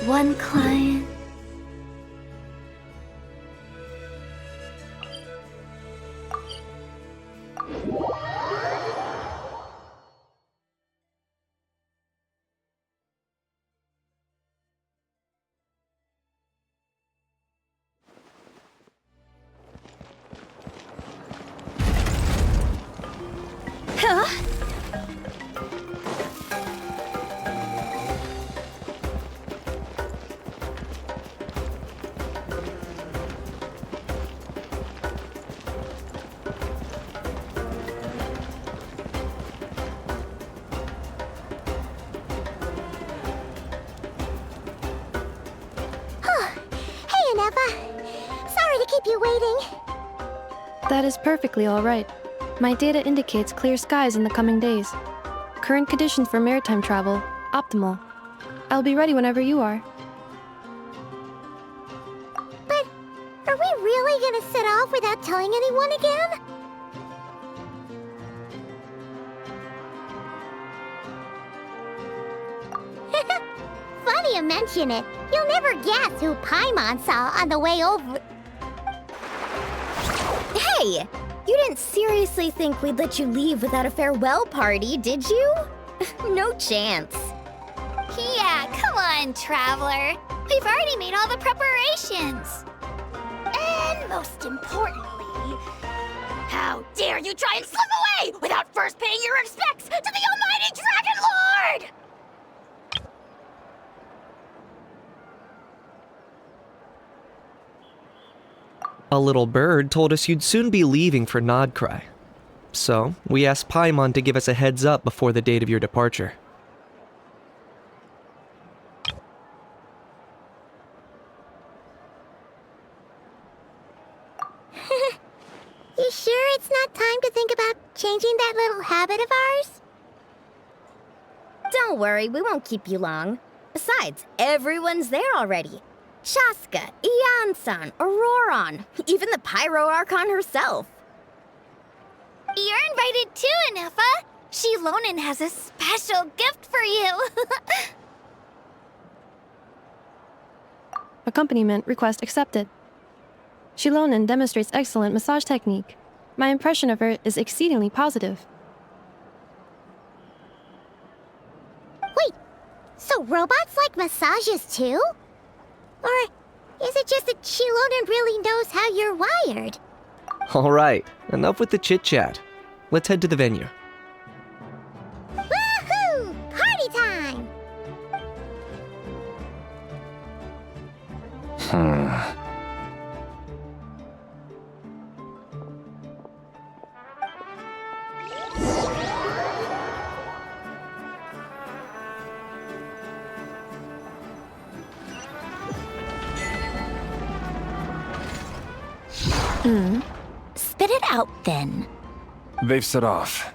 one client. Huh? Sorry to keep you waiting. That is perfectly all right. My data indicates clear skies in the coming days. Current conditions for maritime travel, optimal. I'll be ready whenever you are. But are we really gonna set off without telling anyone again? Funny you mention it. You'll never guess who Paimon saw on the way over. Hey! You didn't seriously think we'd let you leave without a farewell party, did you? No chance. Yeah, come on, Traveler. We've already made all the preparations. And most importantly, how dare you try and slip away without first paying your respects to the almighty Dragon Lord! A little bird told us you'd soon be leaving for Nod-Krai. So, we asked Paimon to give us a heads up before the date of your departure. You sure it's not time to think about changing that little habit of ours? Don't worry, we won't keep you long. Besides, everyone's there already. Shaska, Ian-san, Auroron, even the Pyro Archon herself. You're invited too, Anefa. Shilonen has a special gift for you. Accompaniment request accepted. Shilonen demonstrates excellent massage technique. My impression of her is exceedingly positive. Wait, so robots like massages too? Or is it just that Shilonen really knows how you're wired? Alright, enough with the chit-chat. Let's head to the venue. Woohoo! Party time! Spit it out, then. They've set off.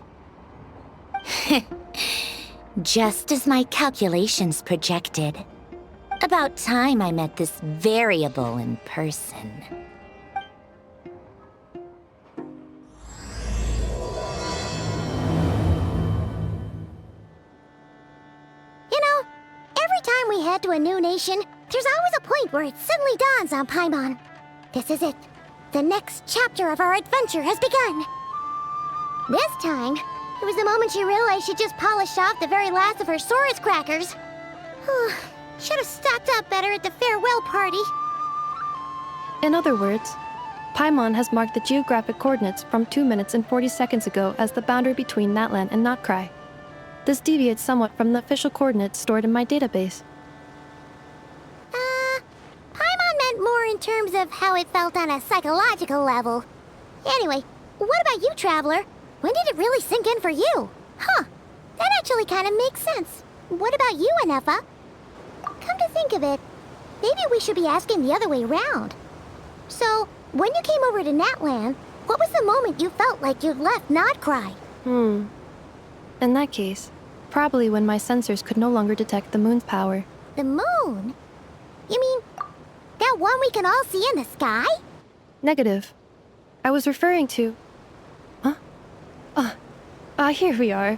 Just as my calculations projected. About time I met this variable in person. You know, every time we head to a new nation, there's always a point where it suddenly dawns on Paimon. This is it. The next chapter of our adventure has begun. This time, it was the moment she realized she just polished off the very last of her Saurus crackers. Should have stocked up better at the farewell party. In other words, Paimon has marked the geographic coordinates from 2 minutes and 40 seconds ago as the boundary between Natlan and Nod-Krai. This deviates somewhat from the official coordinates stored in my database. Paimon meant more in terms of how it felt on a psychological level. Anyway, what about you, Traveler? When did it really sink in for you? Huh, that actually kind of makes sense. What about you, Anefa? Come to think of it, maybe we should be asking the other way around. So, when you came over to Natlan, what was the moment you felt like you'd left Nod-Krai? In that case, probably when my sensors could no longer detect the moon's power. The moon? You mean, that one we can all see in the sky? Negative. I was referring to... Here we are.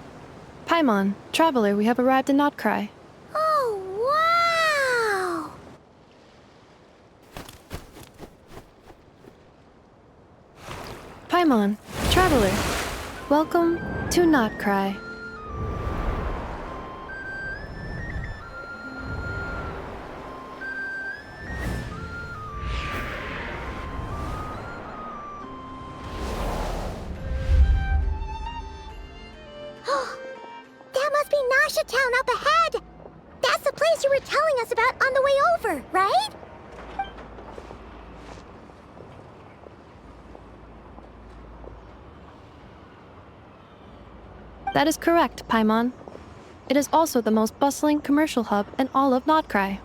Paimon, Traveler, we have arrived in Nod-Krai. Oh, wow! Paimon, traveler. Welcome to Nod-Krai. That must be Nasha Town up ahead! That's the place you were telling us about on the way over, right? That is correct, Paimon. It is also the most bustling commercial hub in all of Nod-Krai.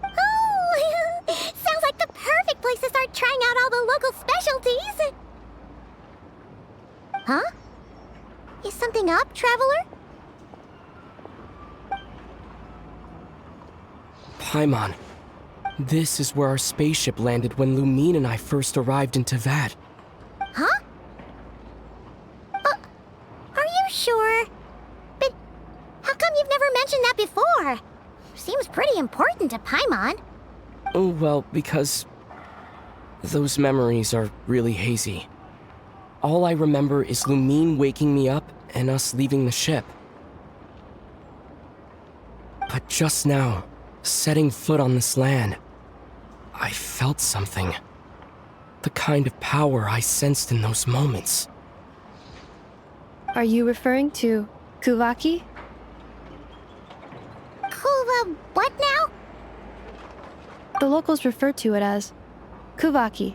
Oh! Sounds like the perfect place to start trying out all the local specialties! Huh? Is something up, traveler? Paimon, this is where our spaceship landed when Lumine and I first arrived in Teyvat. Huh? Are you sure? But how come you've never mentioned that before? Seems pretty important to Paimon. Oh, well, because those memories are really hazy. All I remember is Lumine waking me up and us leaving the ship. But just now, setting foot on this land, I felt something. The kind of power I sensed in those moments. Are you referring to Kuvaki? Kuva, what now? The locals refer to it as Kuvaki.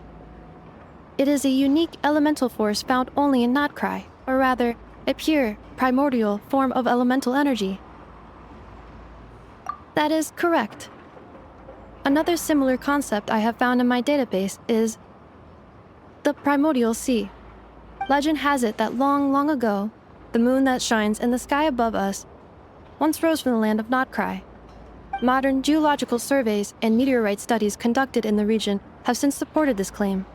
It is a unique elemental force found only in Nod-Krai, or rather, a pure, primordial form of elemental energy. That is correct. Another similar concept I have found in my database is the primordial sea. Legend has it that long, long ago, the moon that shines in the sky above us once rose from the land of Nod-Krai. Modern geological surveys and meteorite studies conducted in the region have since supported this claim.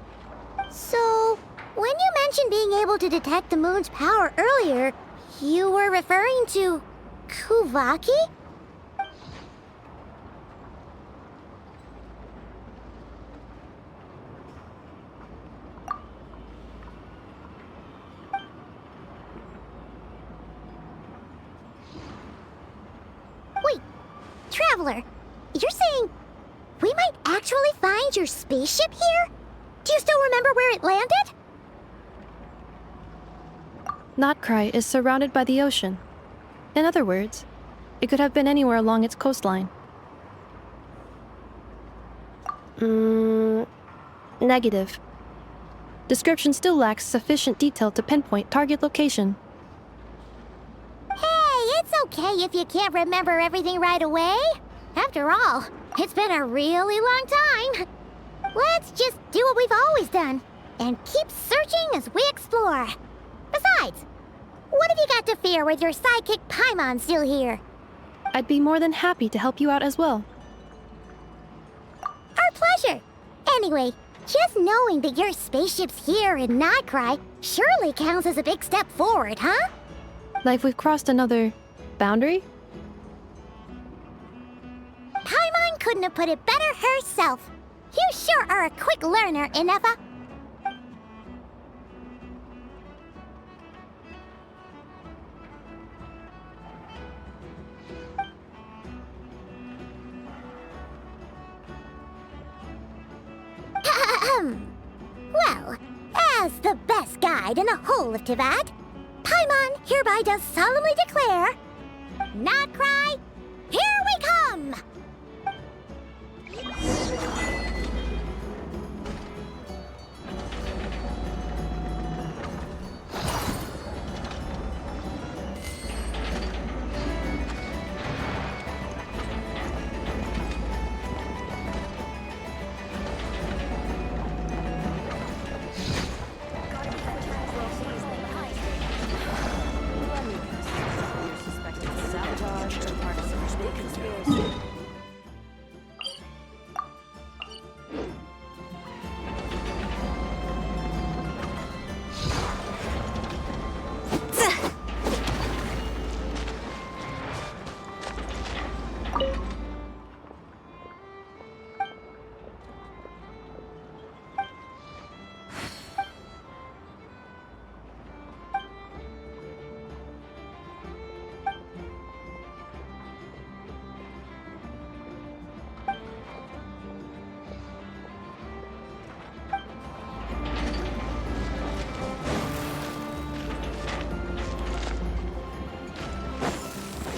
So, when you mentioned being able to detect the moon's power earlier, you were referring to Kuvaki? Wait, Traveler, you're saying we might actually find your spaceship here? Do you still remember where it landed? Nod-Krai is surrounded by the ocean. In other words, it could have been anywhere along its coastline. Negative. Description still lacks sufficient detail to pinpoint target location. Hey, it's okay if you can't remember everything right away. After all, it's been a really long time. Let's just do what we've always done, and keep searching as we explore. Besides, what have you got to fear with your sidekick Paimon still here? I'd be more than happy to help you out as well. Our pleasure. Anyway, just knowing that your spaceship's here in Nod-Krai surely counts as a big step forward, huh? Like we've crossed another boundary? Paimon couldn't have put it better herself. You sure are a quick learner, Inefa. Well, as the best guide in the whole of Teyvat, Paimon hereby does solemnly declare, Nod-Krai, here we come!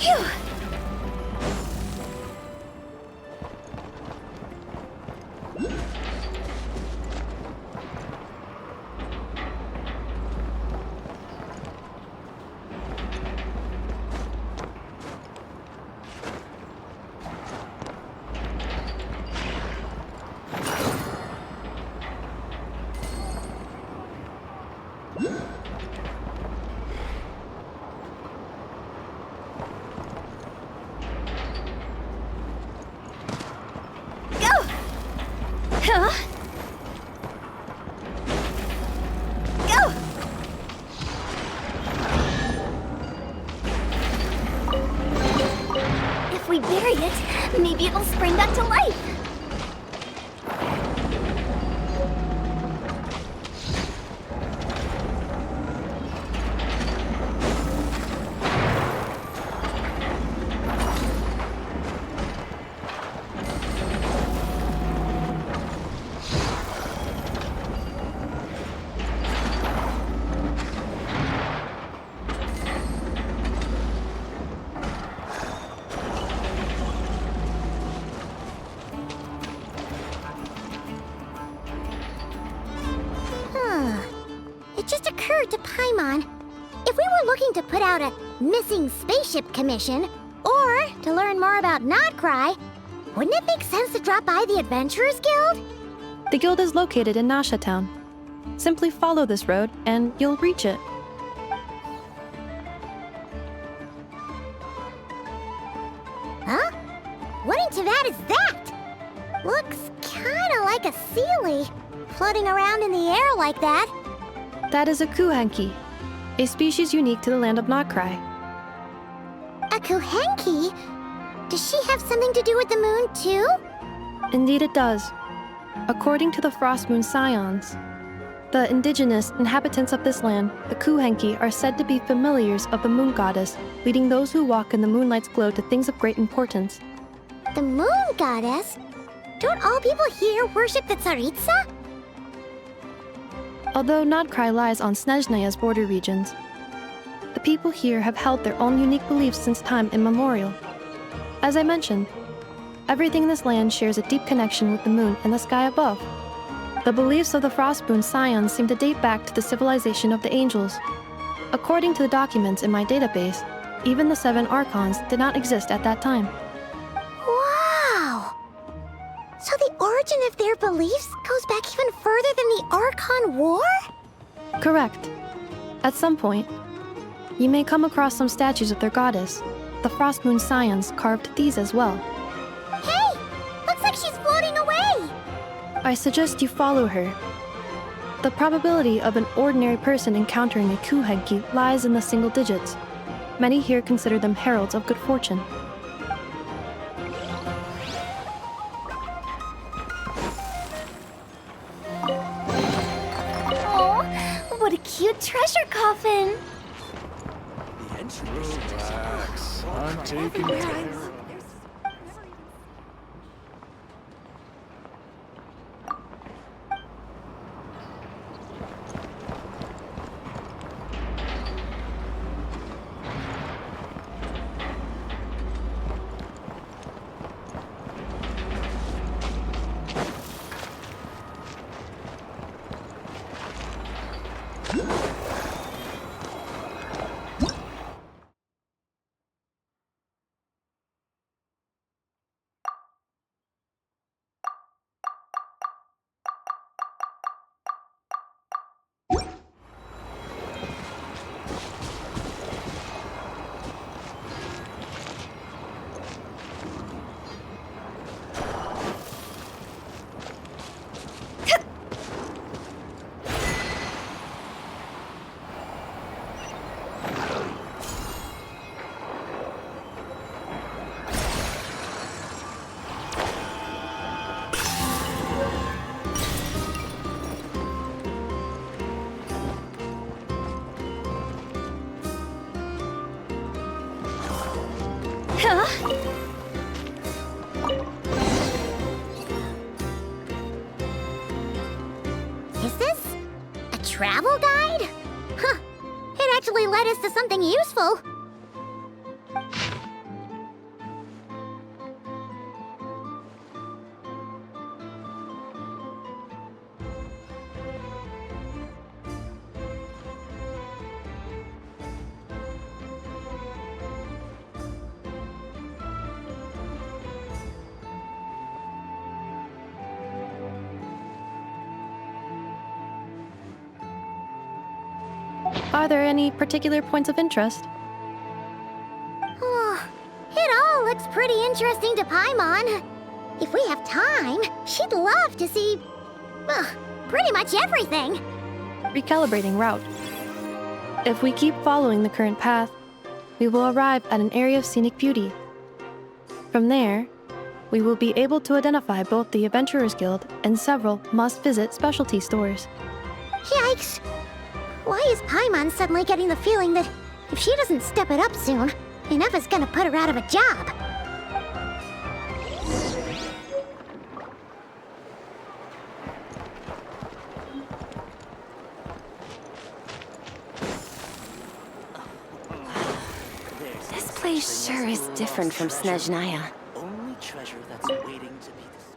Phew! Huh? Go! If we bury it, maybe it'll spring back to life. It just occurred to Paimon. If we were looking to put out a missing spaceship commission, or to learn more about Nod-Krai, wouldn't it make sense to drop by the Adventurers Guild? The guild is located in Nasha Town. Simply follow this road and you'll reach it. Huh? What in Teyvat is that? Looks kinda like a Sealy, floating around in the air like that. That is a kuhenki, a species unique to the land of Nod-Krai. A Kuhenki? Does she have something to do with the moon, too? Indeed it does. According to the Frost Moon Scions, the indigenous inhabitants of this land, the kuhenki, are said to be familiars of the moon goddess, leading those who walk in the moonlight's glow to things of great importance. The moon goddess? Don't all people here worship the Tsaritsa? Although Nod-Krai lies on Snezhnaya's border regions, the people here have held their own unique beliefs since time immemorial. As I mentioned, everything in this land shares a deep connection with the moon and the sky above. The beliefs of the Frostmoon Scions seem to date back to the civilization of the angels. According to the documents in my database, even the 7 Archons did not exist at that time. Wow! So the origin of their beliefs goes back even further than the Archon War? Correct. At some point, you may come across some statues of their goddess. The Frostmoon Scions carved these as well. Hey! Looks like she's floating away! I suggest you follow her. The probability of an ordinary person encountering a kuhenki lies in the single digits. Many here consider them heralds of good fortune. Oh, what a cute treasure coffin! Relax. I'm taking care of it. Huh? Is this a travel guide? Huh. It actually led us to something useful. Are there any particular points of interest? Oh, it all looks pretty interesting to Paimon. If we have time, she'd love to see, pretty much everything. Recalibrating route. If we keep following the current path, we will arrive at an area of scenic beauty. From there, we will be able to identify both the Adventurers Guild and several must-visit specialty stores. Yikes! Why is Paimon suddenly getting the feeling that if she doesn't step it up soon, Ineva's gonna put her out of a job? This place sure is different from Snezhnaya. Only treasure that's waiting to be discovered.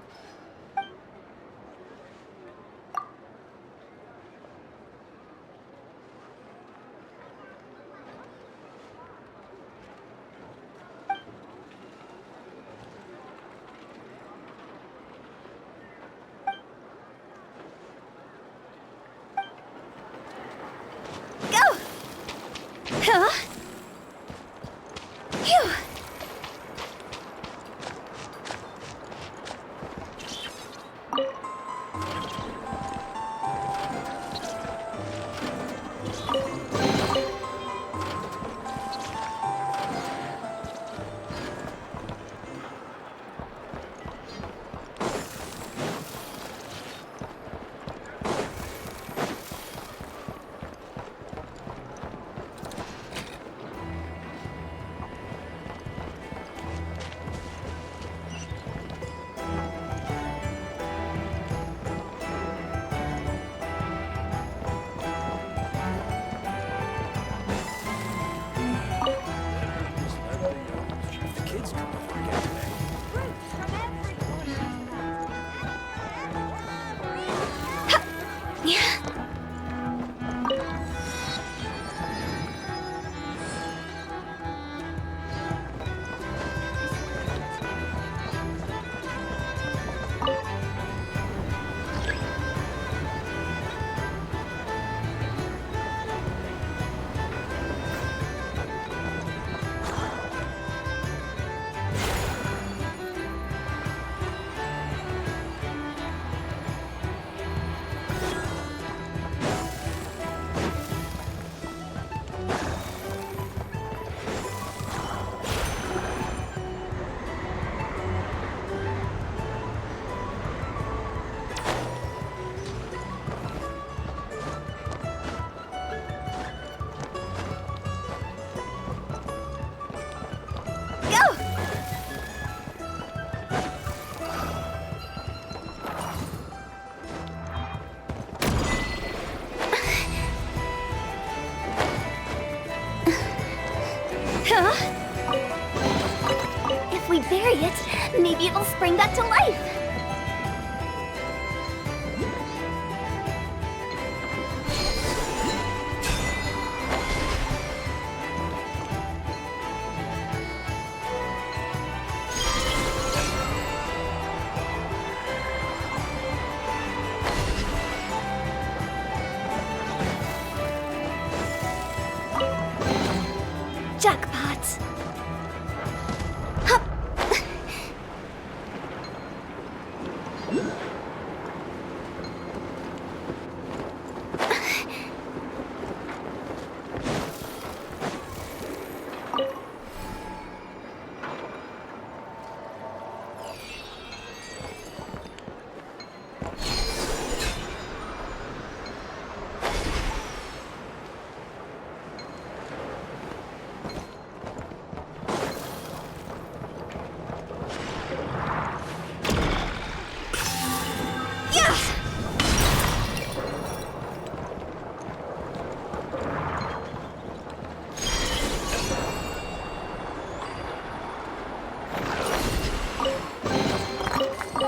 Go! Huh? Phew! The kids come over again today. Huh? If we bury it, maybe it'll spring back to life. Jackpot. Hup.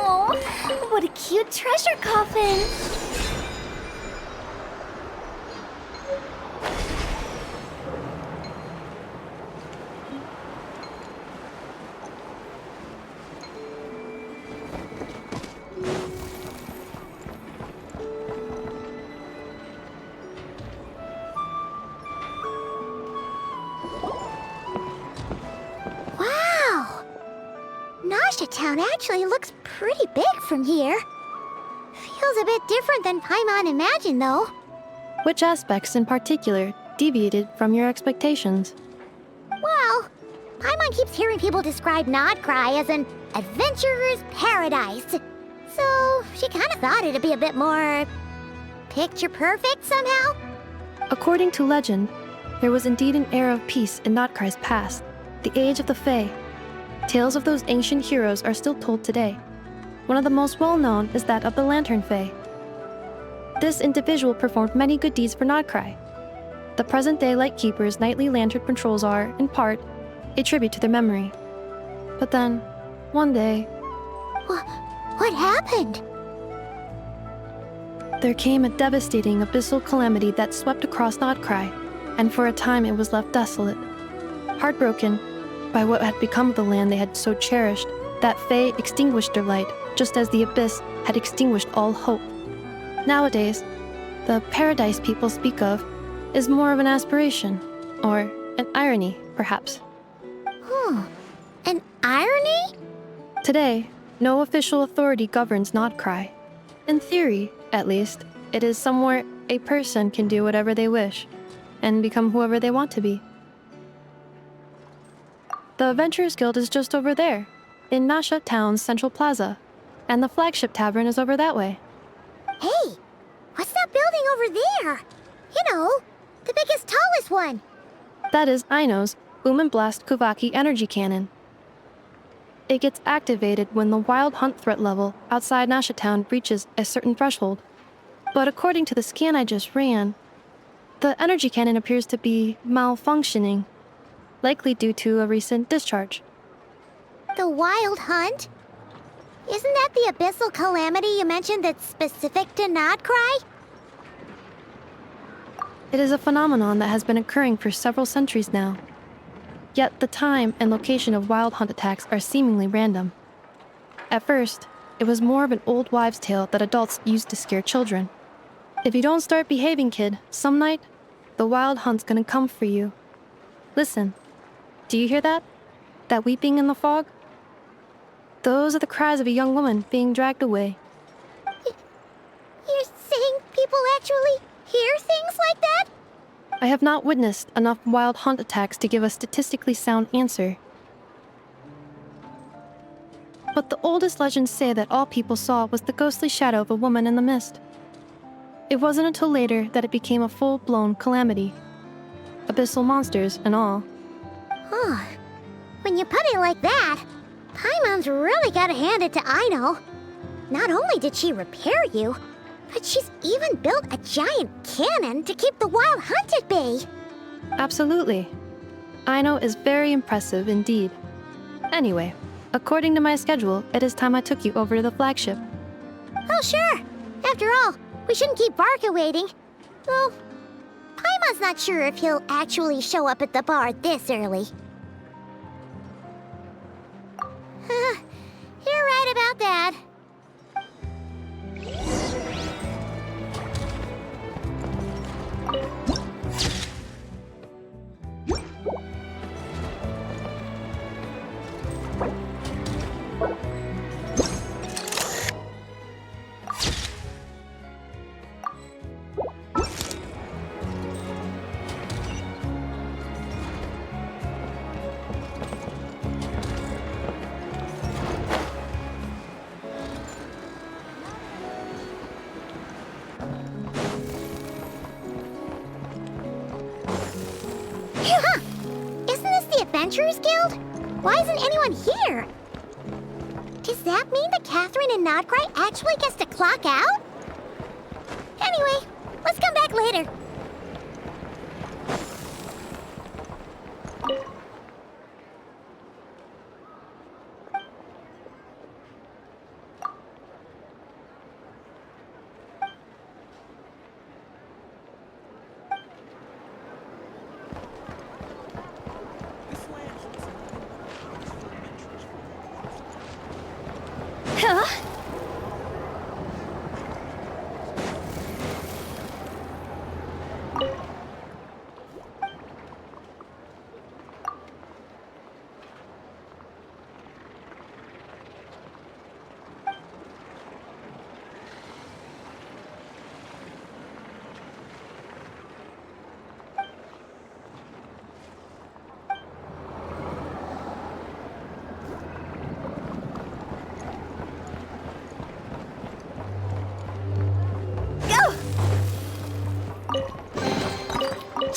Oh, what a cute treasure coffin. Town actually looks pretty big from here. Feels a bit different than Paimon imagined, though. Which aspects in particular deviated from your expectations? Well, Paimon keeps hearing people describe Nod-Krai as an adventurer's paradise. So she kind of thought it'd be a bit more picture perfect somehow. According to legend, there was indeed an era of peace in Nod-Krai's past, the age of the Fae. Tales of those ancient heroes are still told today. One of the most well-known is that of the Lantern Fae. This individual performed many good deeds for Nod-Krai. The present-day Lightkeeper's nightly lantern patrols are, in part, a tribute to their memory. But then, one day, What happened? there came a devastating abyssal calamity that swept across Nod-Krai, and for a time it was left desolate. Heartbroken by what had become of the land they had so cherished, that Fae extinguished their light, just as the abyss had extinguished all hope. Nowadays, the paradise people speak of is more of an aspiration, or an irony, perhaps. An irony? Today, no official authority governs Nod-Krai. In theory, at least, it is somewhere a person can do whatever they wish, and become whoever they want to be. The Adventurers Guild is just over there, in Nasha Town's Central Plaza, and the flagship tavern is over that way. Hey, what's that building over there? You know, the biggest, tallest one. That is Aino's Blast Kuvaki energy cannon. It gets activated when the wild hunt threat level outside Nasha Town reaches a certain threshold. But according to the scan I just ran, the energy cannon appears to be malfunctioning, likely due to a recent discharge. The wild hunt? Isn't that the abyssal calamity you mentioned that's specific to Nod-Krai? It is a phenomenon that has been occurring for several centuries now. Yet the time and location of wild hunt attacks are seemingly random. At first, it was more of an old wives' tale that adults used to scare children. If you don't start behaving, kid, some night, the wild hunt's gonna come for you. Listen, do you hear that? That weeping in the fog? Those are the cries of a young woman being dragged away. You're saying people actually hear things like that? I have not witnessed enough wild hunt attacks to give a statistically sound answer. But the oldest legends say that all people saw was the ghostly shadow of a woman in the mist. It wasn't until later that it became a full-blown calamity. Abyssal monsters and all. Huh. When you put it like that, Paimon's really gotta hand it to Aino. Not only did she repair you, but she's even built a giant cannon to keep the wild hunt at bay. Absolutely. Aino is very impressive indeed. Anyway, according to my schedule, it is time I took you over to the flagship. Oh, sure. After all, we shouldn't keep Barca waiting. Well, Paimon's not sure if he'll actually show up at the bar this early. You're right about that. Isn't this the Adventurers Guild? Why isn't anyone here? Does that mean that Catherine and Nod-Krai actually gets to clock out? Anyway, let's come back later.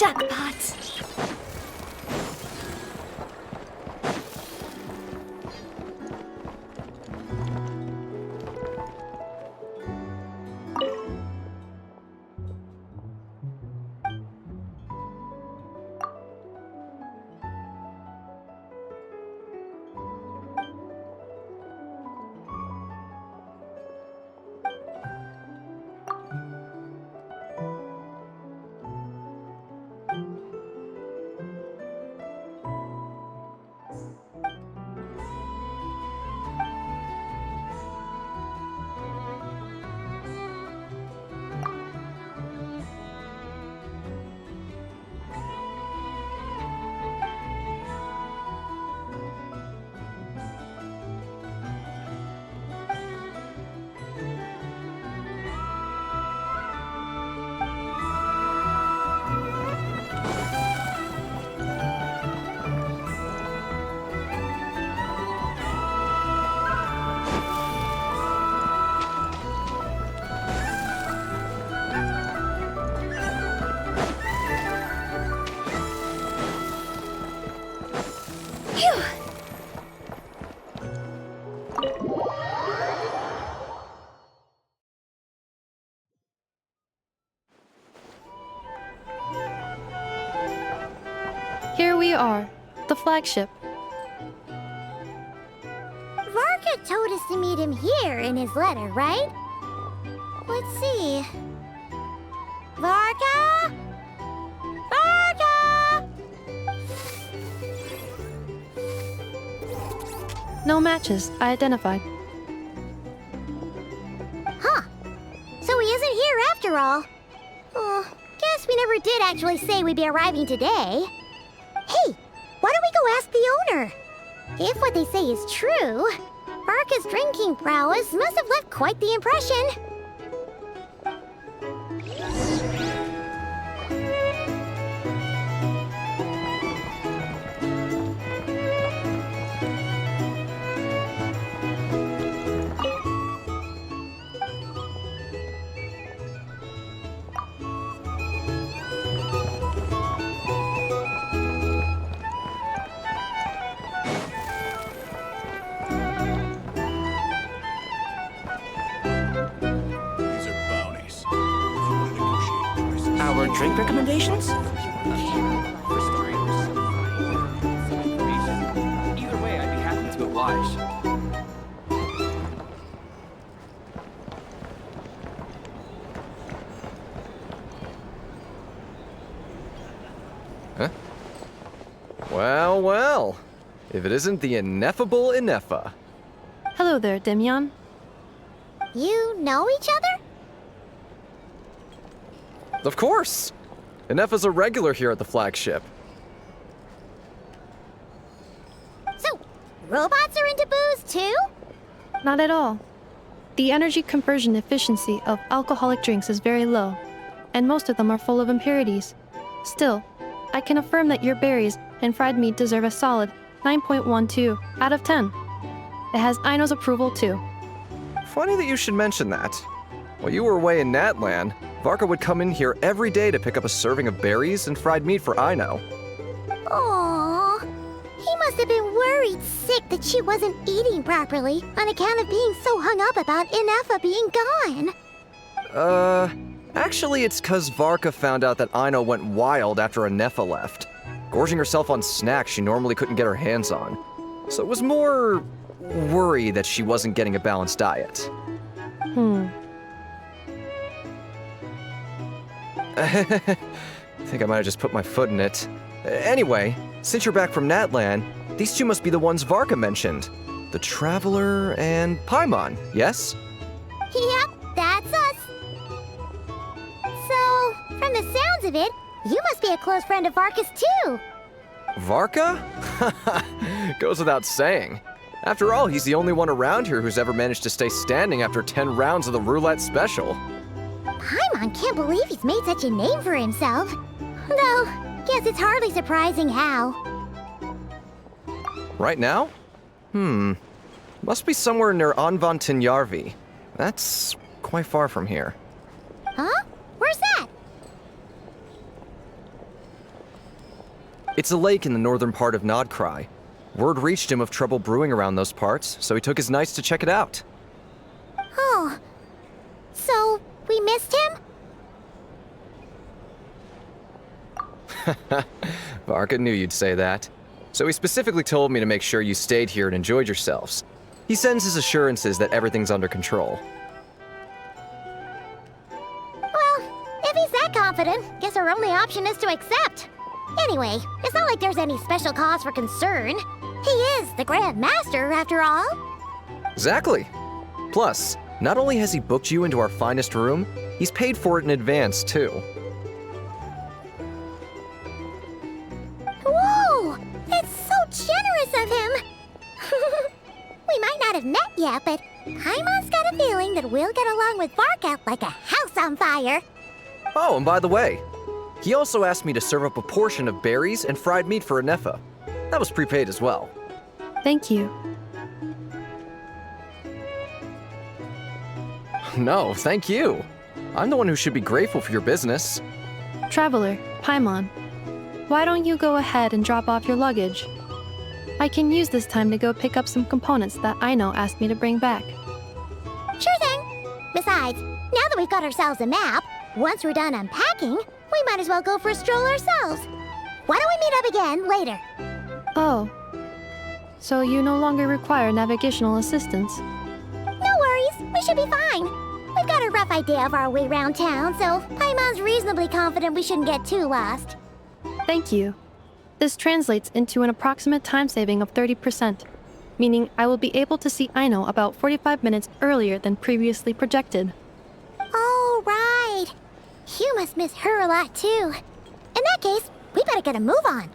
Jackpot. Here we are, the flagship. Varka told us to meet him here in his letter, right? Let's see. Varka? Varka! No matches, I identified. Huh. So he isn't here after all. Oh, guess we never did actually say we'd be arriving today. Hey, why don't we go ask the owner? If what they say is true, Varka's drinking prowess must have left quite the impression. These are bounties. If you want to negotiate prices. Our drink recommendations? Either way, I'd be happy to oblige. Well, well. If it isn't the ineffable Inefa. Hello there, Demyon. You know each other? Of course! Inefa's a regular here at the flagship. So, robots are into booze too? Not at all. The energy conversion efficiency of alcoholic drinks is very low, and most of them are full of impurities. Still, I can affirm that your berries and fried meat deserve a solid 9.12 out of 10. It has Aino's approval too. Funny that you should mention that. While you were away in Natlan, Varka would come in here every day to pick up a serving of berries and fried meat for Aino. Aww. He must have been worried sick that she wasn't eating properly on account of being so hung up about Inefa being gone. Actually it's 'cause Varka found out that Aino went wild after Inefa left, gorging herself on snacks she normally couldn't get her hands on. So it was more worry that she wasn't getting a balanced diet. I think I might have just put my foot in it. Anyway, since you're back from Natlan, these two must be the ones Varka mentioned. The Traveler and Paimon, yes? Yep, that's us. So, from the sounds of it, you must be a close friend of Varka's too. Varka? Goes without saying. After all, he's the only one around here who's ever managed to stay standing after 10 rounds of the roulette special. Paimon can't believe he's made such a name for himself. Though, guess it's hardly surprising how. Right now? Must be somewhere near Anvantinyarvi. That's quite far from here. Huh? Where's that? It's a lake in the northern part of Nod-Krai. Word reached him of trouble brewing around those parts, so he took his knights to check it out. Oh. So, we missed him? Varka knew you'd say that. So he specifically told me to make sure you stayed here and enjoyed yourselves. He sends his assurances that everything's under control. Well, if he's that confident, guess our only option is to accept. Anyway, it's not like there's any special cause for concern. He is the Grand Master, after all. Exactly. Plus, not only has he booked you into our finest room, he's paid for it in advance, too. Whoa! That's so generous of him! We might not have met yet, but Paimon's got a feeling that we'll get along with Varka like a house on fire. Oh, and by the way, he also asked me to serve up a portion of berries and fried meat for Anefa. That was prepaid as well. Thank you. No, thank you. I'm the one who should be grateful for your business. Traveler, Paimon, why don't you go ahead and drop off your luggage? I can use this time to go pick up some components that Aino asked me to bring back. Sure thing. Besides, now that we've got ourselves a map, once we're done unpacking, we might as well go for a stroll ourselves. Why don't we meet up again later? Oh. So you no longer require navigational assistance? No worries, we should be fine. We've got a rough idea of our way around town, so Paimon's reasonably confident we shouldn't get too lost. Thank you. This translates into an approximate time saving of 30%, meaning I will be able to see Aino about 45 minutes earlier than previously projected. Oh, right. You must miss her a lot, too. In that case, we better get a move on.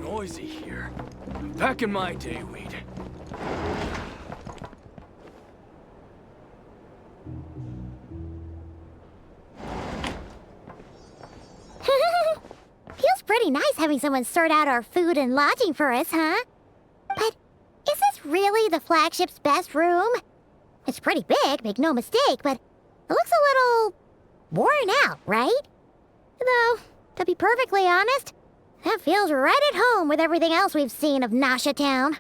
Noisy here. Back in my day, we'd... Feels pretty nice having someone sort out our food and lodging for us, huh? But is this really the flagship's best room? It's pretty big, make no mistake, but it looks a little worn out, right? Though, to be perfectly honest, that feels right at home with everything else we've seen of Nasha Town.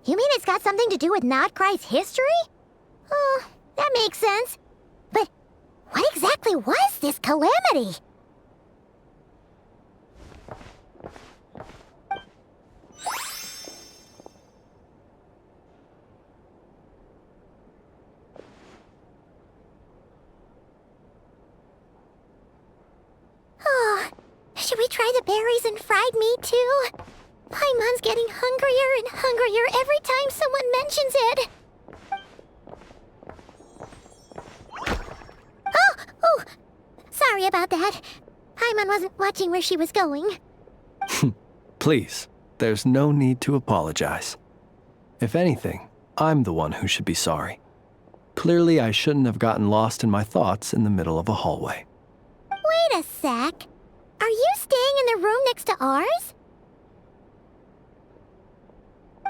You mean it's got something to do with Nod-Krai's history? Oh, that makes sense. But what exactly was this calamity? Oh, should we try the berries and fried meat too? Paimon's getting hungrier and hungrier every time someone mentions it. Oh, sorry about that. Paimon wasn't watching where she was going. Please, there's no need to apologize. If anything, I'm the one who should be sorry. Clearly, I shouldn't have gotten lost in my thoughts in the middle of a hallway. Wait a sec. Are you staying in the room next to ours?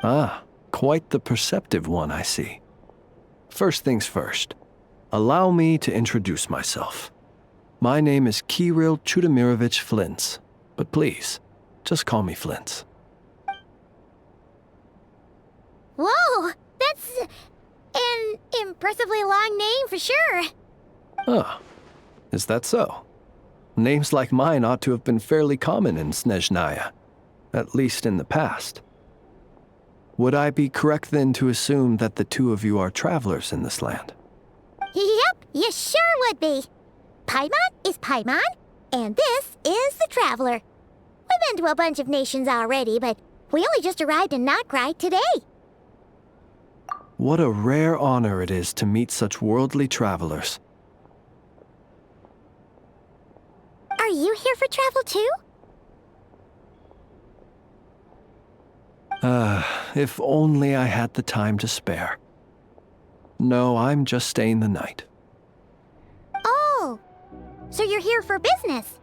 Ah, quite the perceptive one, I see. First things first, allow me to introduce myself. My name is Kirill Chudamirovich Flintz, but please, just call me Flintz. Whoa, that's an impressively long name for sure. Ah, is that so? Names like mine ought to have been fairly common in Snezhnaya, at least in the past. Would I be correct then to assume that the two of you are travelers in this land? Yep, you sure would be. Paimon is Paimon, and this is the Traveler. We've been to a bunch of nations already, but we only just arrived in Nod-Krai today. What a rare honor it is to meet such worldly travelers. Are you here for travel too? If only I had the time to spare. No, I'm just staying the night. Oh, so you're here for business?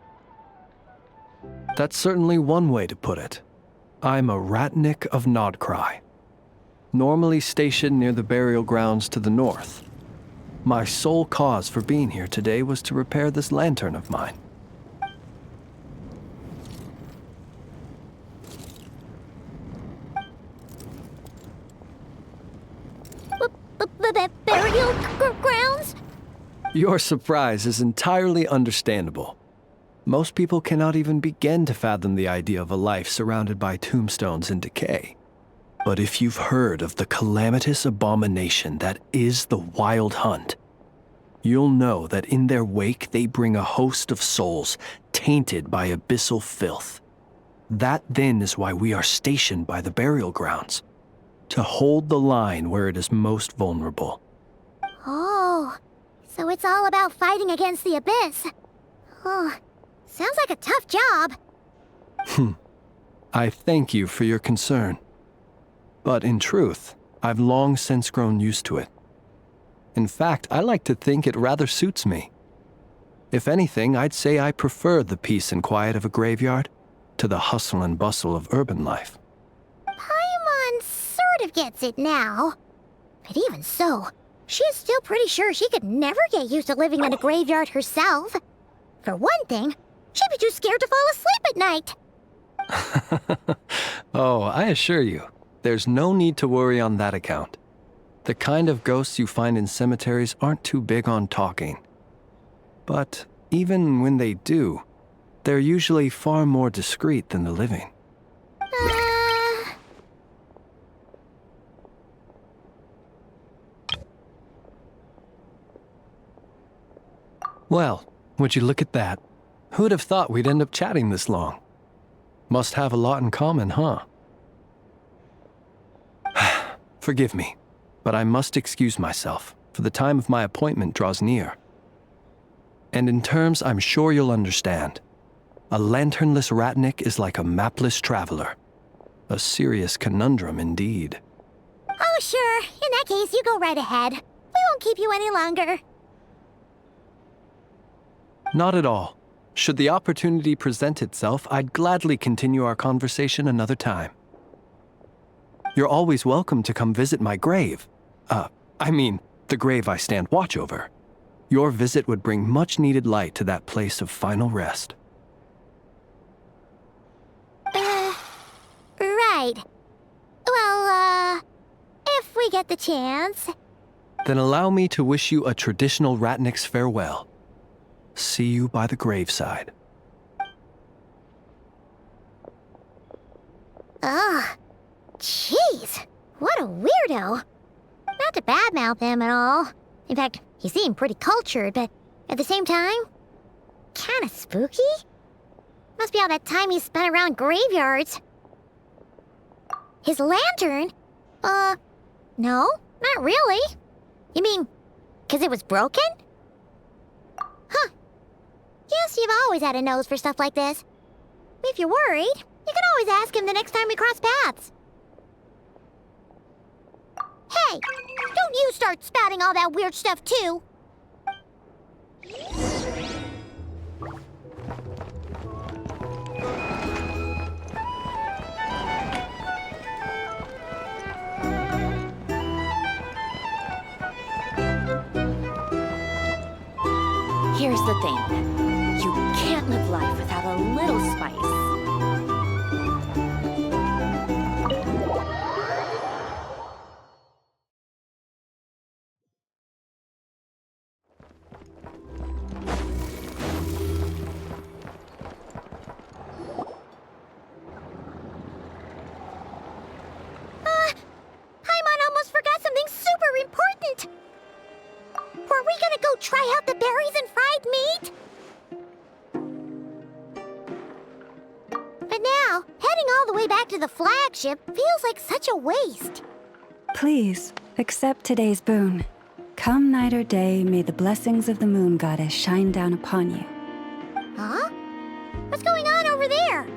That's certainly one way to put it. I'm a Ratnik of Nod-Krai, normally stationed near the burial grounds to the north. My sole cause for being here today was to repair this lantern of mine. Burial grounds? Your surprise is entirely understandable. Most people cannot even begin to fathom the idea of a life surrounded by tombstones and decay. But if you've heard of the calamitous abomination that is the Wild Hunt, you'll know that in their wake they bring a host of souls tainted by abyssal filth. That then is why we are stationed by the burial grounds, to hold the line where it is most vulnerable. Oh, so it's all about fighting against the abyss. Oh, sounds like a tough job. I thank you for your concern. But in truth, I've long since grown used to it. In fact, I like to think it rather suits me. If anything, I'd say I prefer the peace and quiet of a graveyard to the hustle and bustle of urban life. Paimon sort of gets it now. But even so, she's still pretty sure she could never get used to living in a graveyard herself. For one thing, she'd be too scared to fall asleep at night. Oh, I assure you, there's no need to worry on that account. The kind of ghosts you find in cemeteries aren't too big on talking. But even when they do, they're usually far more discreet than the living. Well, would you look at that? Who'd have thought we'd end up chatting this long? Must have a lot in common, huh? Forgive me, but I must excuse myself, for the time of my appointment draws near. And in terms I'm sure you'll understand, a lanternless Ratnik is like a mapless traveler. A serious conundrum indeed. Oh, sure. In that case, you go right ahead. We won't keep you any longer. Not at all. Should the opportunity present itself, I'd gladly continue our conversation another time. You're always welcome to come visit my grave. I mean, the grave I stand watch over. Your visit would bring much-needed light to that place of final rest. Right. Well, if we get the chance. Then allow me to wish you a traditional Ratnik's farewell. See you by the graveside. Ugh. Jeez. What a weirdo. Not to badmouth him at all. In fact, he seemed pretty cultured, but at the same time, kinda spooky? Must be all that time he spent around graveyards. His lantern? No, not really. You mean, 'cause it was broken? Huh. Guess you've always had a nose for stuff like this. If you're worried, you can always ask him the next time we cross paths. Hey, don't you start spouting all that weird stuff too. Here's the thing. You can't live life without a little spice. Paimon almost forgot something super important. Were we gonna go try out the berries and fried meat? But now, heading all the way back to the flagship feels like such a waste. Please, Accept today's boon. Come night or day, may the blessings of the moon goddess shine down upon you. Huh? What's going on over there?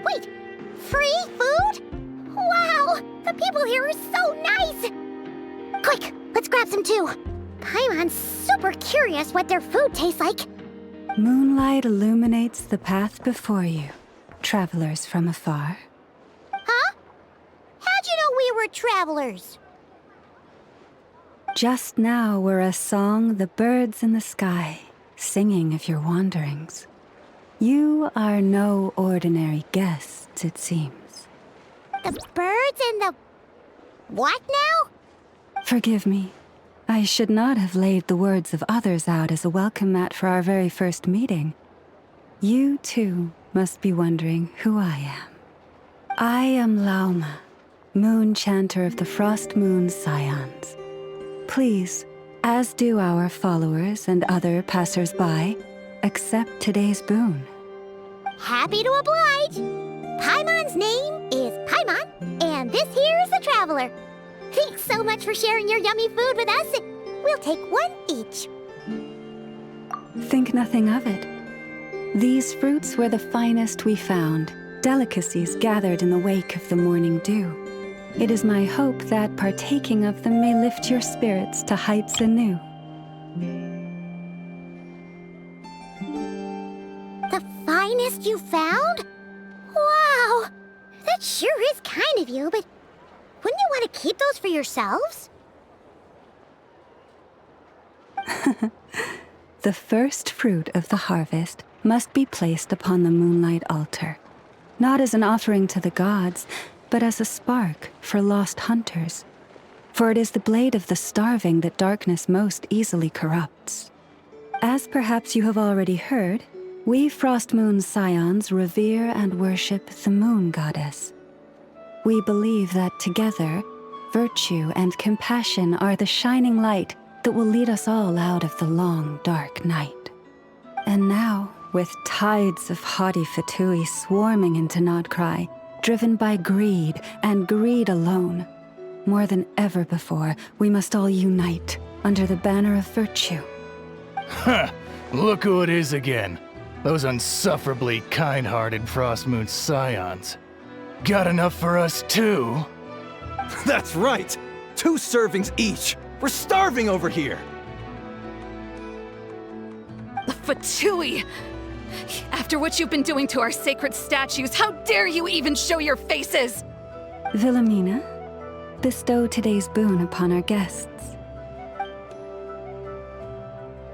Wait, free food? Wow, the people here are so nice! Quick, let's grab some too. Paimon's super curious what their food tastes like. Moonlight illuminates the path before you, travelers from afar. Huh? How'd you know we were travelers? Just now were a song the birds in the sky, singing of your wanderings. You are no ordinary guests, it seems. The birds and the... what now? Forgive me. I should not have laid the words of others out as a welcome mat for our very first meeting. You, too, must be wondering who I am. I am Lauma, moon chanter of the Frost Moon Scions. Please, as do our followers and other passers-by, accept today's boon. Happy to oblige. Paimon's name is Paimon, and this here is the traveler. Thanks so much for sharing your yummy food with us. We'll take one each. Think nothing of it. These fruits were the finest we found, delicacies gathered in the wake of the morning dew. It is my hope that partaking of them may lift your spirits to heights anew. The finest you found? Wow! That sure is kind of you, but wouldn't you want to keep those for yourselves? The first fruit of the harvest must be placed upon the moonlight altar, not as an offering to the gods, but as a spark for lost hunters. For it is the blade of the starving that darkness most easily corrupts. As perhaps you have already heard, we Frost Moon Scions revere and worship the moon goddess. We believe that together, virtue and compassion are the shining light that will lead us all out of the long, dark night. And now, with tides of haughty Fatui swarming into Nod-Krai, driven by greed, and greed alone. More than ever before, we must all unite under the banner of virtue. Huh! Look who it is again. Those unsufferably kind-hearted Frost Moon Scions. Got enough for us too? That's right! 2 servings each! We're starving over here! Fatui! After what you've been doing to our sacred statues, how dare you even show your faces? Wilhelmina, bestow today's boon upon our guests.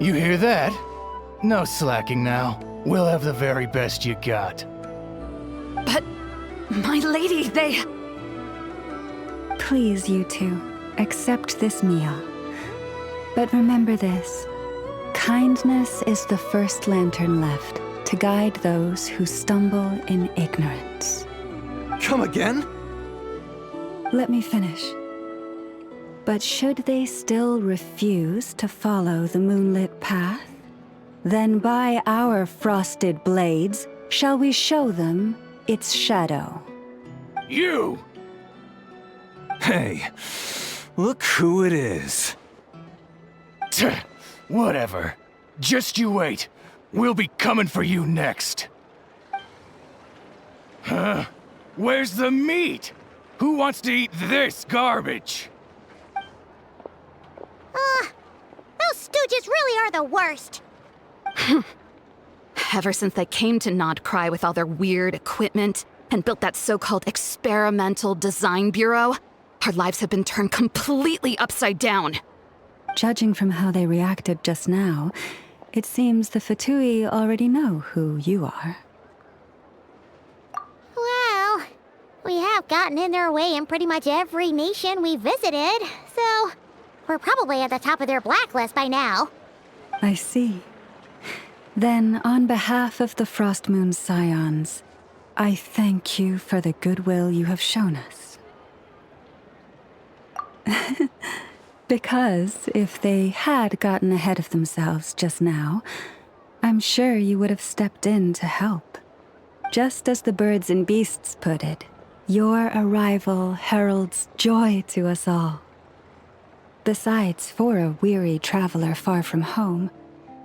You hear that? No slacking now. We'll have the very best you got. But, my lady, they... Please, you two, accept this meal. But remember this. Kindness is the first lantern left to guide those who stumble in ignorance. Come again? Let me finish. But should they still refuse to follow the moonlit path, then by our frosted blades shall we show them its shadow. You! Hey, look who it is. Whatever. Just you wait. We'll be coming for you next. Huh? Where's the meat? Who wants to eat this garbage? Those stooges really are the worst. Ever since they came to Nod-Krai with all their weird equipment and built that so-called experimental design bureau, our lives have been turned completely upside down. Judging from how they reacted just now, it seems the Fatui already know who you are. Well, we have gotten in their way in pretty much every nation we visited, so we're probably at the top of their blacklist by now. I see. Then, on behalf of the Frost Moon Scions, I thank you for the goodwill you have shown us. Because if they had gotten ahead of themselves just now, I'm sure you would have stepped in to help. Just as the birds and beasts put it, Your arrival heralds joy to us all. Besides, for a weary traveler far from home,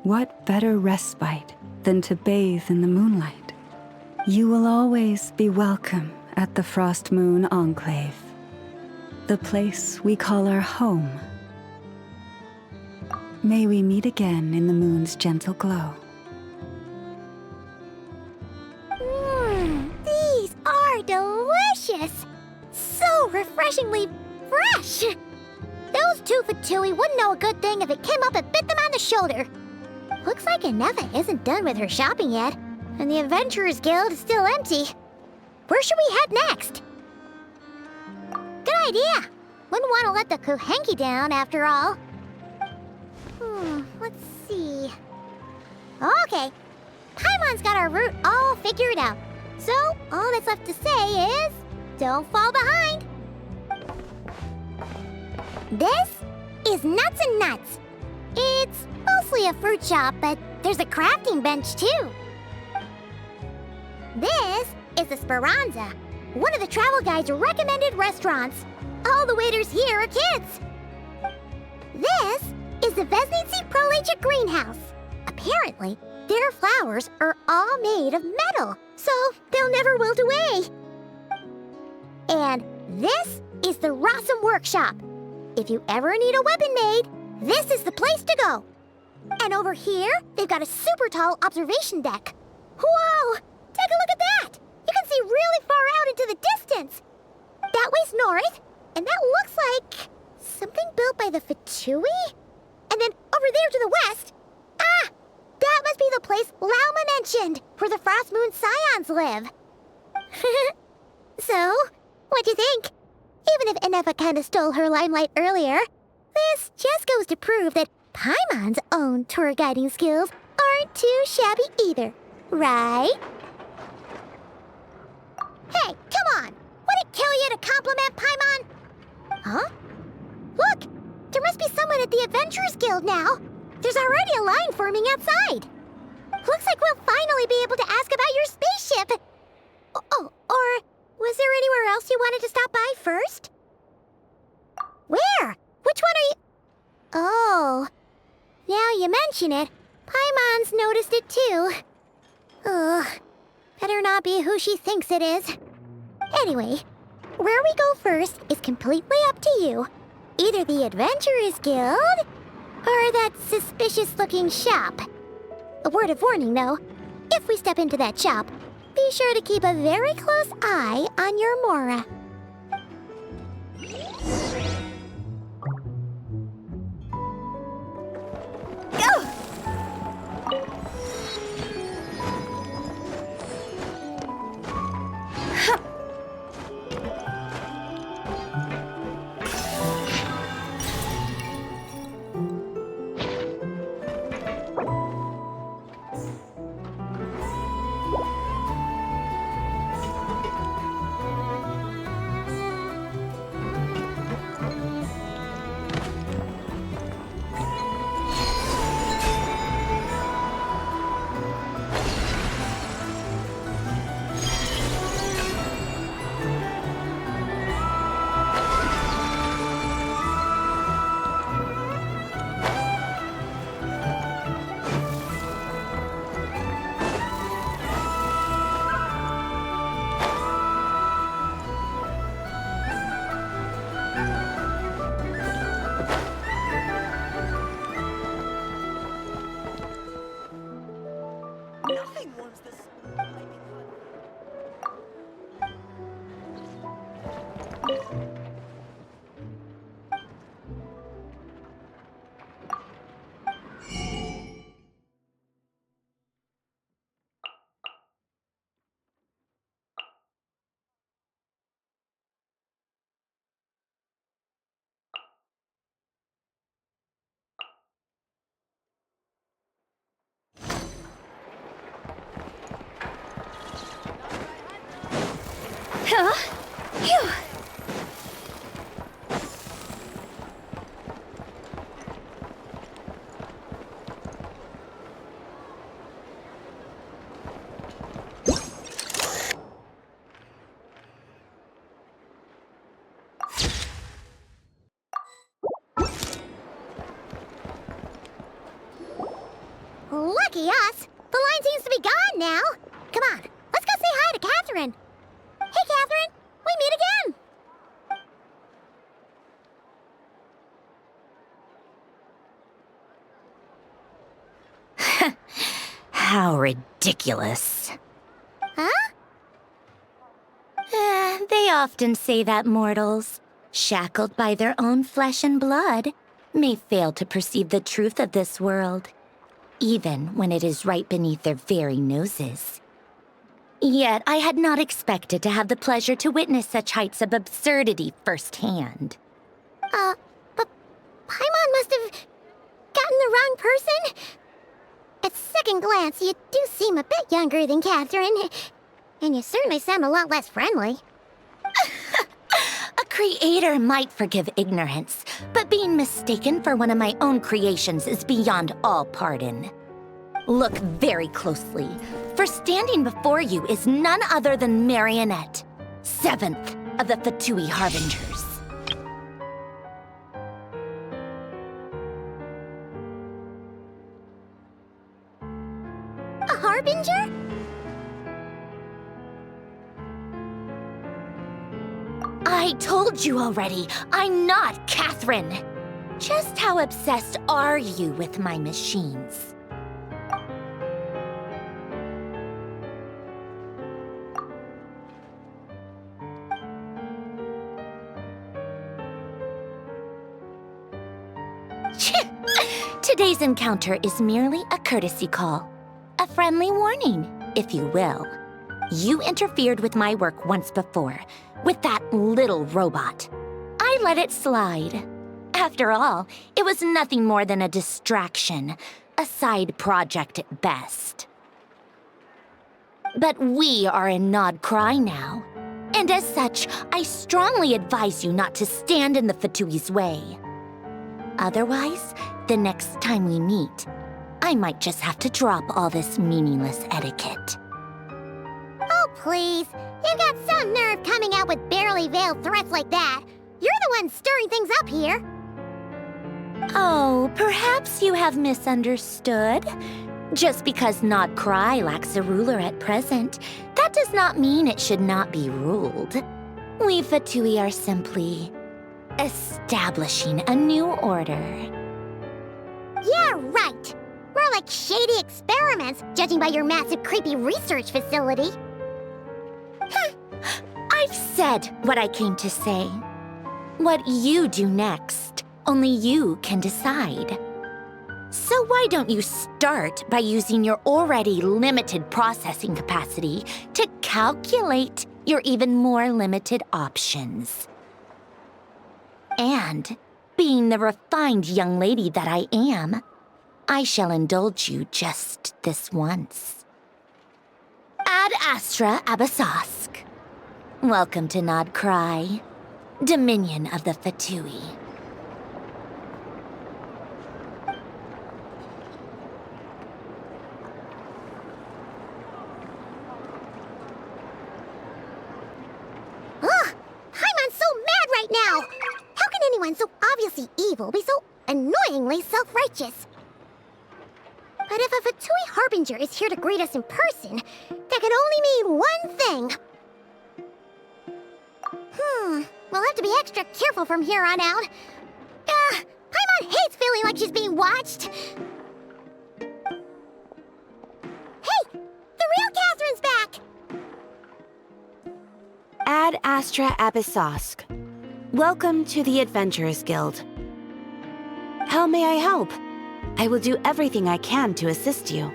what better respite than to bathe in the moonlight? You will always be welcome at the Frost Moon Enclave, the place we call our home. May we meet again in the moon's gentle glow. These are delicious! So refreshingly fresh! Those two for Tui wouldn't know a good thing if it came up and bit them on the shoulder. Looks like Anefa isn't done with her shopping yet, and the Adventurers Guild is still empty. Where should we head next? Good idea! Wouldn't want to let the Kuhenki down, after all. Let's see... Okay, Paimon's got our route all figured out. So, all that's left to say is... don't fall behind! This is Nuts and Nuts. It's mostly a fruit shop, but there's a crafting bench too. This is the Speranza, one of the travel guide's recommended restaurants. All the waiters here are kids. This is the Vesnici Prolecha greenhouse. Apparently, their flowers are all made of metal, so they'll never wilt away. And this is the Rossum Workshop. If you ever need a weapon made, this is the place to go. And over here, they've got a super tall observation deck. Whoa! Take a look at that! You can see really far out into the distance. That way's north, and that looks like something built by the Fatui? And then over there to the west, that must be the place Lauma mentioned, where the Frost Moon Scions live. So, what'd you think? Even if Anefa kinda stole her limelight earlier, this just goes to prove that Paimon's own tour guiding skills aren't too shabby either, right? Hey, come on! Would it kill you to compliment Paimon? Huh? Look! There must be someone at the Adventurers Guild now! There's already a line forming outside! Looks like we'll finally be able to ask about your spaceship! Oh, or was there anywhere else you wanted to stop by first? Where? Which one are you... Oh, now you mention it, Paimon's noticed it too. Ugh, better not be who she thinks it is. Anyway, where we go first is completely up to you. Either the Adventurers Guild, or that suspicious-looking shop. A word of warning, though. If we step into that shop, be sure to keep a very close eye on your Mora. Phew. Lucky us! The line seems to be gone now. Come on, let's go say hi to Catherine. Hey, Catherine, we meet again. How ridiculous. Huh? They often say that mortals, shackled by their own flesh and blood, may fail to perceive the truth of this world, even when it is right beneath their very noses. Yet I had not expected to have the pleasure to witness such heights of absurdity firsthand. But Paimon must have gotten the wrong person? At second glance, you do seem a bit younger than Catherine, and you certainly sound a lot less friendly. A creator might forgive ignorance, but being mistaken for one of my own creations is beyond all pardon. Look very closely, for standing before you is none other than Marionette, 7th of the Fatui Harbingers. A Harbinger? I told you already, I'm not Catherine. Just how obsessed are you with my machines? Today's encounter is merely a courtesy call. A friendly warning, if you will. You interfered with my work once before, with that little robot. I let it slide. After all, it was nothing more than a distraction, a side project at best. But we are in Nod-Krai now, and as such, I strongly advise you not to stand in the Fatui's way. Otherwise, the next time we meet, I might just have to drop all this meaningless etiquette. Oh, please. You've got some nerve coming out with barely veiled threats like that. You're the one stirring things up here. Oh, perhaps you have misunderstood. Just because Nod-Krai lacks a ruler at present, that does not mean it should not be ruled. We Fatui are simply establishing a new order. Yeah, right. More like shady experiments, judging by your massive, creepy research facility. I've said what I came to say. What you do next, only you can decide. So why don't you start by using your already limited processing capacity to calculate your even more limited options? And, being the refined young lady that I am, I shall indulge you just this once. Ad Astra Abyssosque. Welcome to Nod-Krai, Dominion of the Fatui. Ugh! Paimon's so mad right now! How can anyone so obviously evil be so annoyingly self-righteous? But if a Fatui Harbinger is here to greet us in person, that can only mean one thing. We'll have to be extra careful from here on out. Paimon hates feeling like she's being watched. Hey! The real Catherine's back! Ad Astra Abyssosque. Welcome to the Adventurers Guild. How may I help? I will do everything I can to assist you.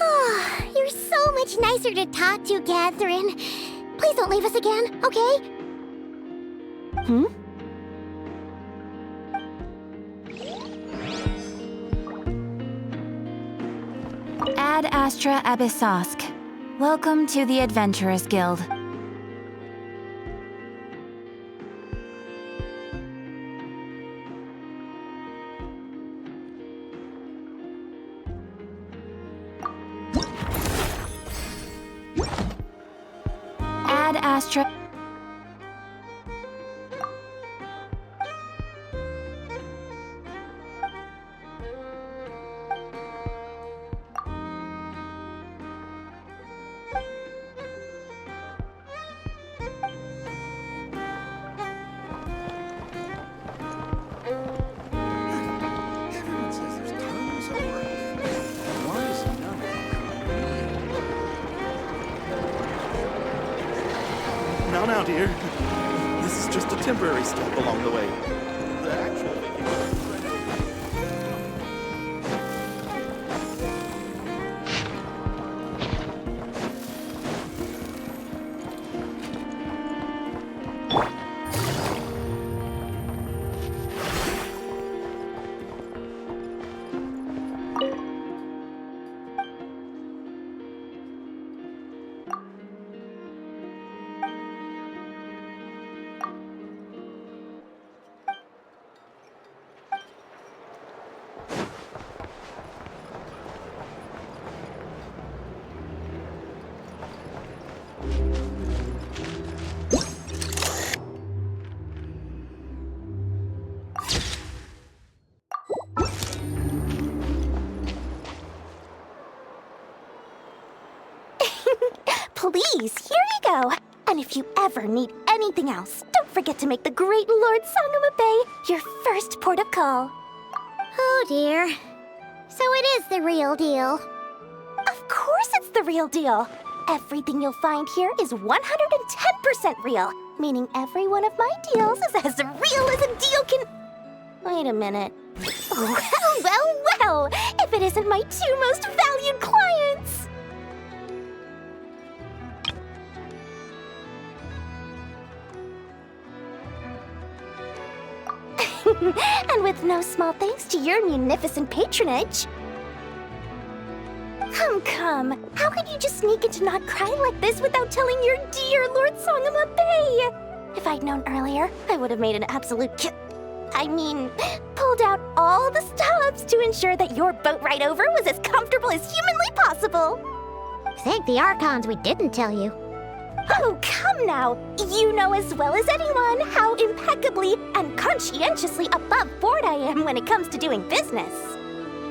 Oh, you're so much nicer to talk to, Catherine. Please don't leave us again, okay? Ad Astra Abyssosque. Welcome to the Adventurers Guild. Ad Astra... now, dear. This is just a temporary stop along the way. The actual vacation. Please, here you go. And if you ever need anything else, don't forget to make the great Lord Sangama Bay your first port of call. Oh dear. So it is the real deal. Of course it's the real deal. Everything you'll find here is 110% real, meaning every one of my deals is as real as a deal can... Wait a minute. Well, if it isn't my two most valued clients! And with no small thanks to your munificent patronage. Come. How could you just sneak into Nod-Krai like this without telling your dear Lord Sangama Bay? If I'd known earlier, I would have made an absolute pulled out all the stops to ensure that your boat ride over was as comfortable as humanly possible. Thank the Archons we didn't tell you. Oh, come now! You know as well as anyone how impeccably and conscientiously above board I am when it comes to doing business.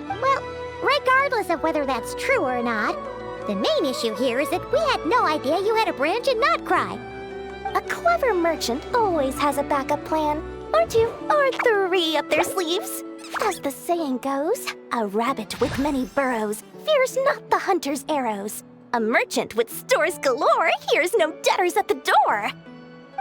Well, regardless of whether that's true or not, the main issue here is that we had no idea you had a branch in Nod-Krai. A clever merchant always has a backup plan, or two, or three up their sleeves. As the saying goes, a rabbit with many burrows fears not the hunter's arrows. A merchant with stores galore hears no debtors at the door.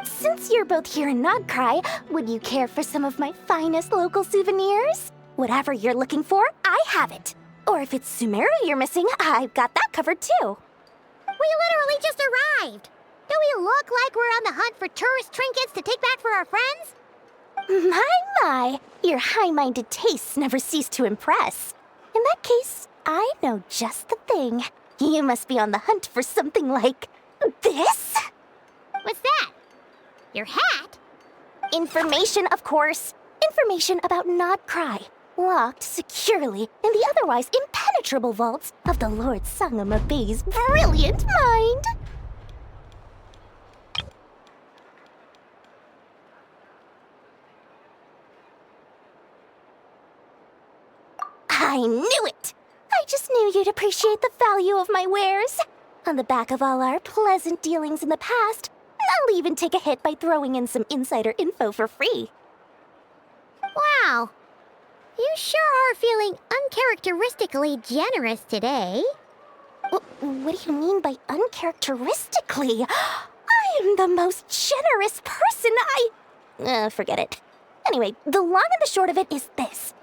Since you're both here in Nod-Krai, would you care for some of my finest local souvenirs? Whatever you're looking for, I have it. Or if it's Sumeru you're missing, I've got that covered too. We literally just arrived. Do we look like we're on the hunt for tourist trinkets to take back for our friends? My, your high-minded tastes never cease to impress. In that case, I know just the thing. You must be on the hunt for something like this? What's that? Your hat? Information, of course. Information about Nod-Krai, locked securely in the otherwise impenetrable vaults of the Lord Sangama Bay's brilliant mind. I knew it! I just knew you'd appreciate the value of my wares. On the back of all our pleasant dealings in the past, I'll even take a hit by throwing in some insider info for free. Wow. You sure are feeling uncharacteristically generous today. What do you mean by uncharacteristically? I am the most generous person forget it. Anyway, the long and the short of it is this.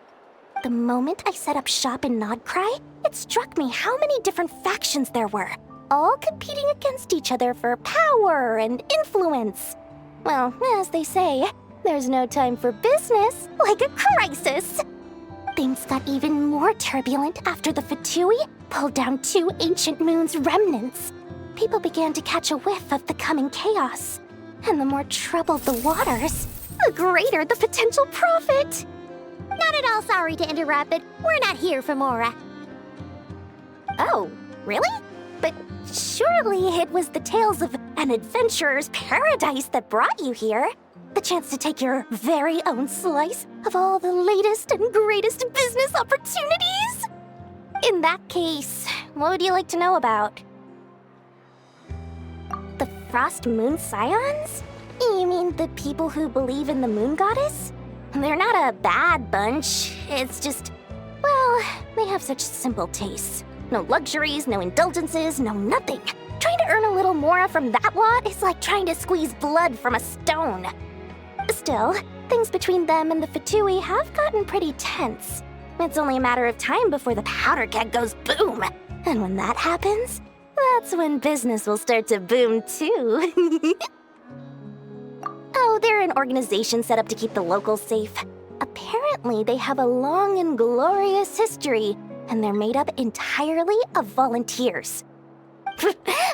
The moment I set up shop in Nod-Krai, it struck me how many different factions there were, all competing against each other for power and influence. Well, as they say, there's no time for business like a crisis. Things got even more turbulent after the Fatui pulled down 2 ancient moons' remnants. People began to catch a whiff of the coming chaos. And the more troubled the waters, the greater the potential profit. Not at all sorry to interrupt, but we're not here for Mora. Oh, really? But surely it was the tales of an adventurer's paradise that brought you here. The chance to take your very own slice of all the latest and greatest business opportunities? In that case, what would you like to know about? The Frost Moon Scions? You mean the people who believe in the Moon Goddess? They're not a bad bunch. It's just, well, they have such simple tastes. No luxuries, no indulgences, no nothing. Trying to earn a little more from that lot is like trying to squeeze blood from a stone. Still, things between them and the Fatui have gotten pretty tense. It's only a matter of time before the powder keg goes boom. And when that happens, that's when business will start to boom too. Oh, they're an organization set up to keep the locals safe. Apparently, they have a long and glorious history, and they're made up entirely of volunteers.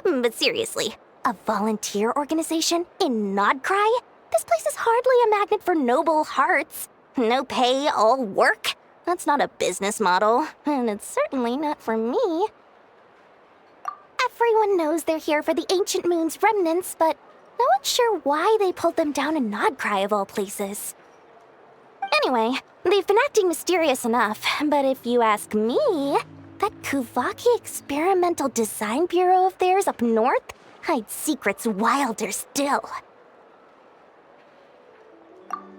But seriously, a volunteer organization in Nod-Krai? This place is hardly a magnet for noble hearts. No pay, all work. That's not a business model, and it's certainly not for me. Everyone knows they're here for the Ancient Moon's remnants, but no one's sure why they pulled them down in Nod-Krai of all places. Anyway, they've been acting mysterious enough, but if you ask me, that Kuvaki Experimental Design Bureau of theirs up north hides secrets wilder still.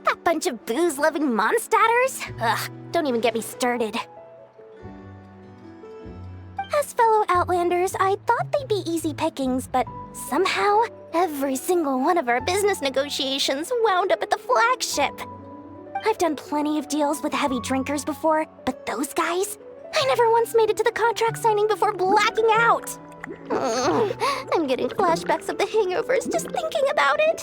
That bunch of booze-loving monstaters? Ugh, don't even get me started. As fellow Outlanders, I thought they'd be easy pickings, but somehow, every single one of our business negotiations wound up at the flagship. I've done plenty of deals with heavy drinkers before, but those guys? I never once made it to the contract signing before blacking out. I'm getting flashbacks of the hangovers just thinking about it.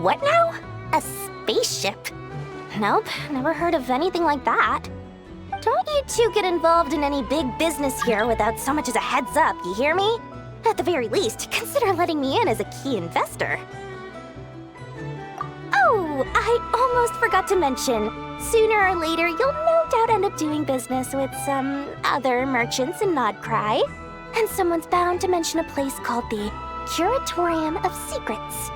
What now? A spaceship? Nope, never heard of anything like that. Don't you two get involved in any big business here without so much as a heads up, you hear me? At the very least, consider letting me in as a key investor. Oh, I almost forgot to mention. Sooner or later, you'll no doubt end up doing business with some other merchants in Nod-Krai. And someone's bound to mention a place called the Curatorium of Secrets.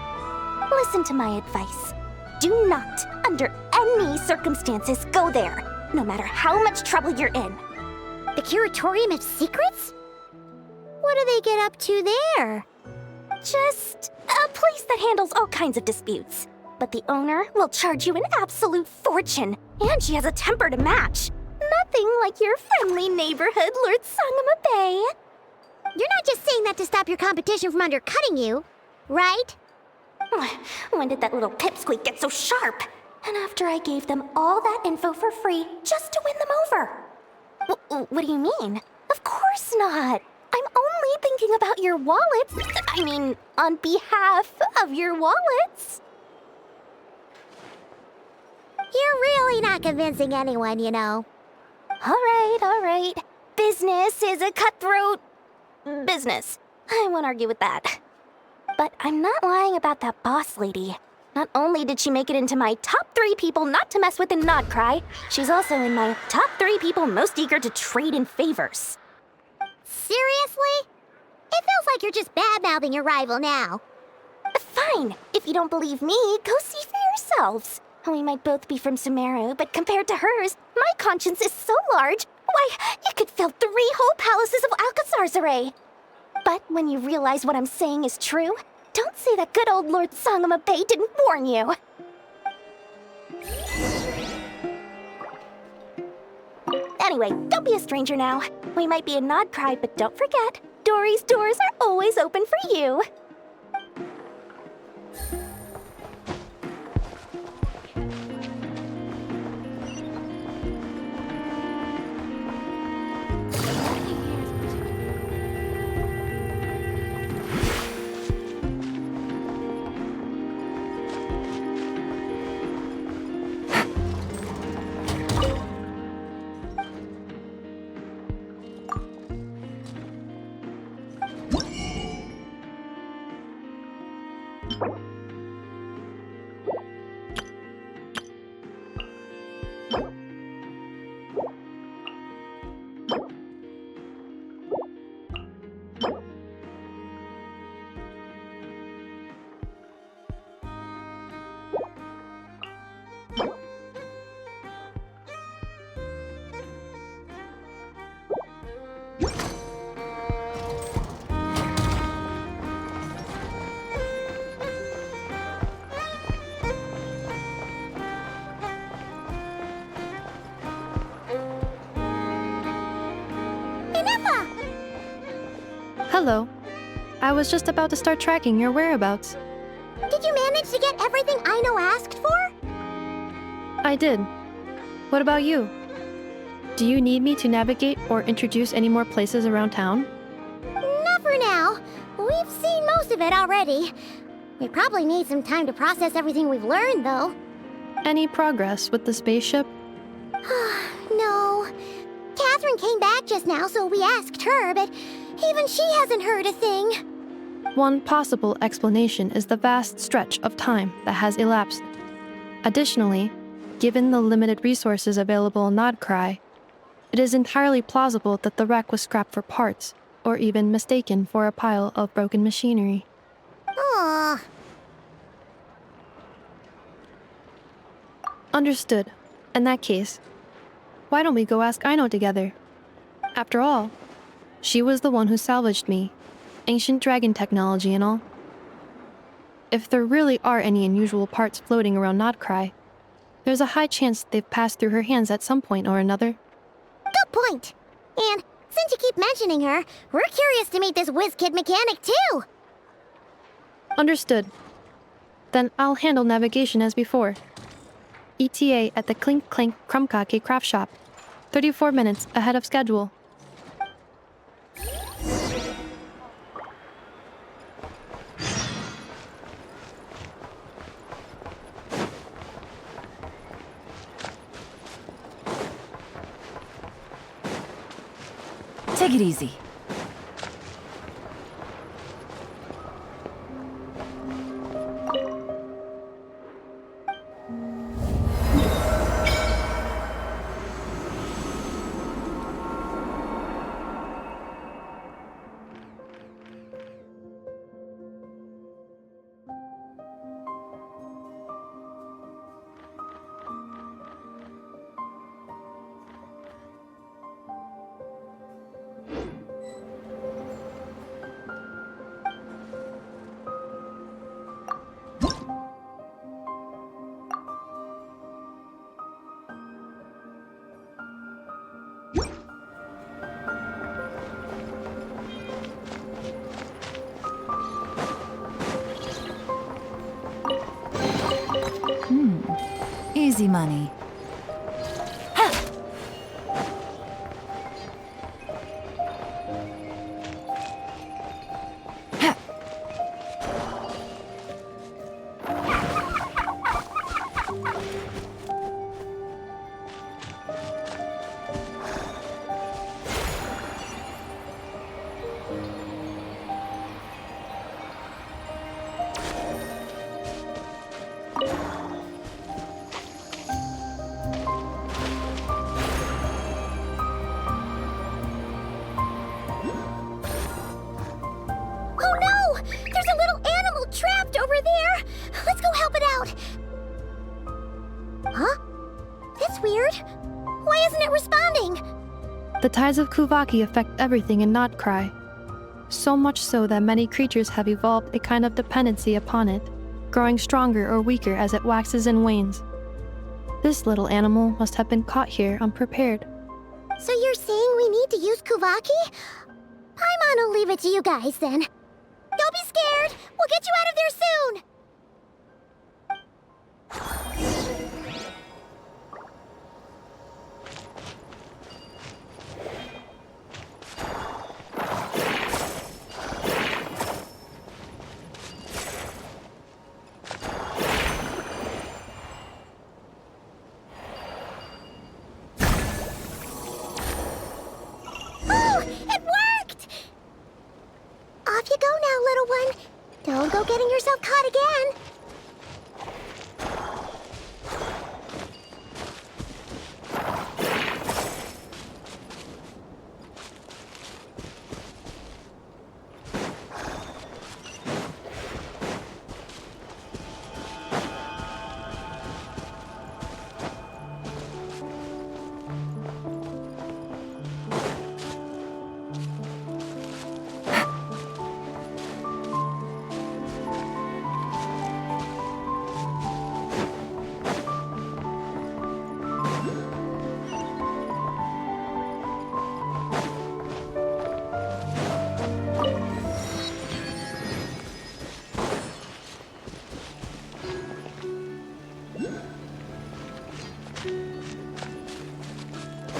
Listen to my advice. Do not, under any circumstances, go there, no matter how much trouble you're in. The Curatorium of Secrets? What do they get up to there? Just a place that handles all kinds of disputes. But the owner will charge you an absolute fortune, and she has a temper to match. Nothing like your friendly neighborhood, Lord Sangama Bay. You're not just saying that to stop your competition from undercutting you, right? When did that little pipsqueak get so sharp? And after I gave them all that info for free just to win them over. What do you mean? Of course not. I'm only thinking about your wallets. I mean, on behalf of your wallets. You're really not convincing anyone, you know. All right. Business is a cutthroat business. I won't argue with that. But I'm not lying about that boss lady. Not only did she make it into my top 3 people not to mess with in Nod-Krai, she's also in my top 3 people most eager to trade in favors. Seriously? It feels like you're just bad-mouthing your rival now. Fine. If you don't believe me, go see for yourselves. We might both be from Sumeru, but compared to hers, my conscience is so large, why, it could fill 3 whole palaces of Alcazar's. But when you realize what I'm saying is true, don't say that good old Lord Sangama Bay didn't warn you. Anyway, don't be a stranger now. We might be in Nod-Krai, but don't forget, Dory's doors are always open for you. Hello. I was just about to start tracking your whereabouts. Did you manage to get everything Aino asked for? I did. What about you? Do you need me to navigate or introduce any more places around town? Not for now. We've seen most of it already. We probably need some time to process everything we've learned, though. Any progress with the spaceship? No. Catherine came back just now, so we asked her, but even she hasn't heard a thing. One possible explanation is the vast stretch of time that has elapsed. Additionally, given the limited resources available in Nod-Krai, it is entirely plausible that the wreck was scrapped for parts, or even mistaken for a pile of broken machinery. Aww. Understood. In that case, why don't we go ask Aino together? After all, she was the one who salvaged me. Ancient dragon technology and all. If there really are any unusual parts floating around Nod-Krai, there's a high chance they've passed through her hands at some point or another. Good point. And since you keep mentioning her, we're curious to meet this whiz-kid mechanic, too. Understood. Then I'll handle navigation as before. ETA at the Clink Clank Krumkake craft shop. 34 minutes ahead of schedule. Take it easy. Easy money. The tides of Kuvaki affect everything in Nod-Krai, so much so that many creatures have evolved a kind of dependency upon it, growing stronger or weaker as it waxes and wanes. This little animal must have been caught here unprepared. So you're saying we need to use Kuvaki? Paimon will leave it to you guys then. Don't be scared! We'll get you out of there soon! Off you go now, little one. Don't go getting yourself caught again.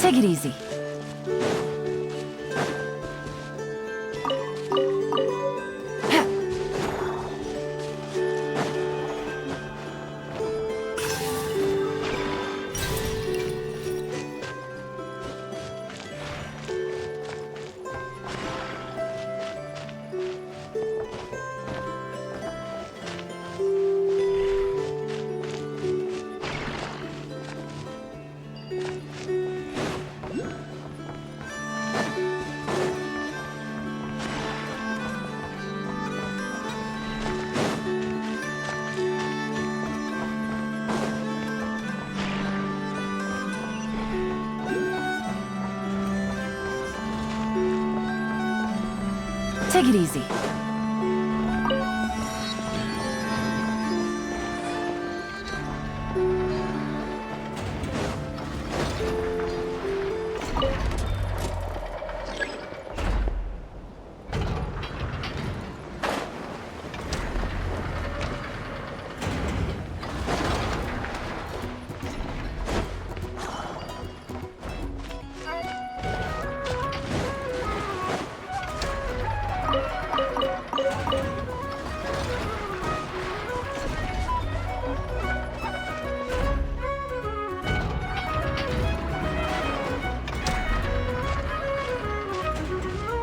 Take it easy. Take it easy.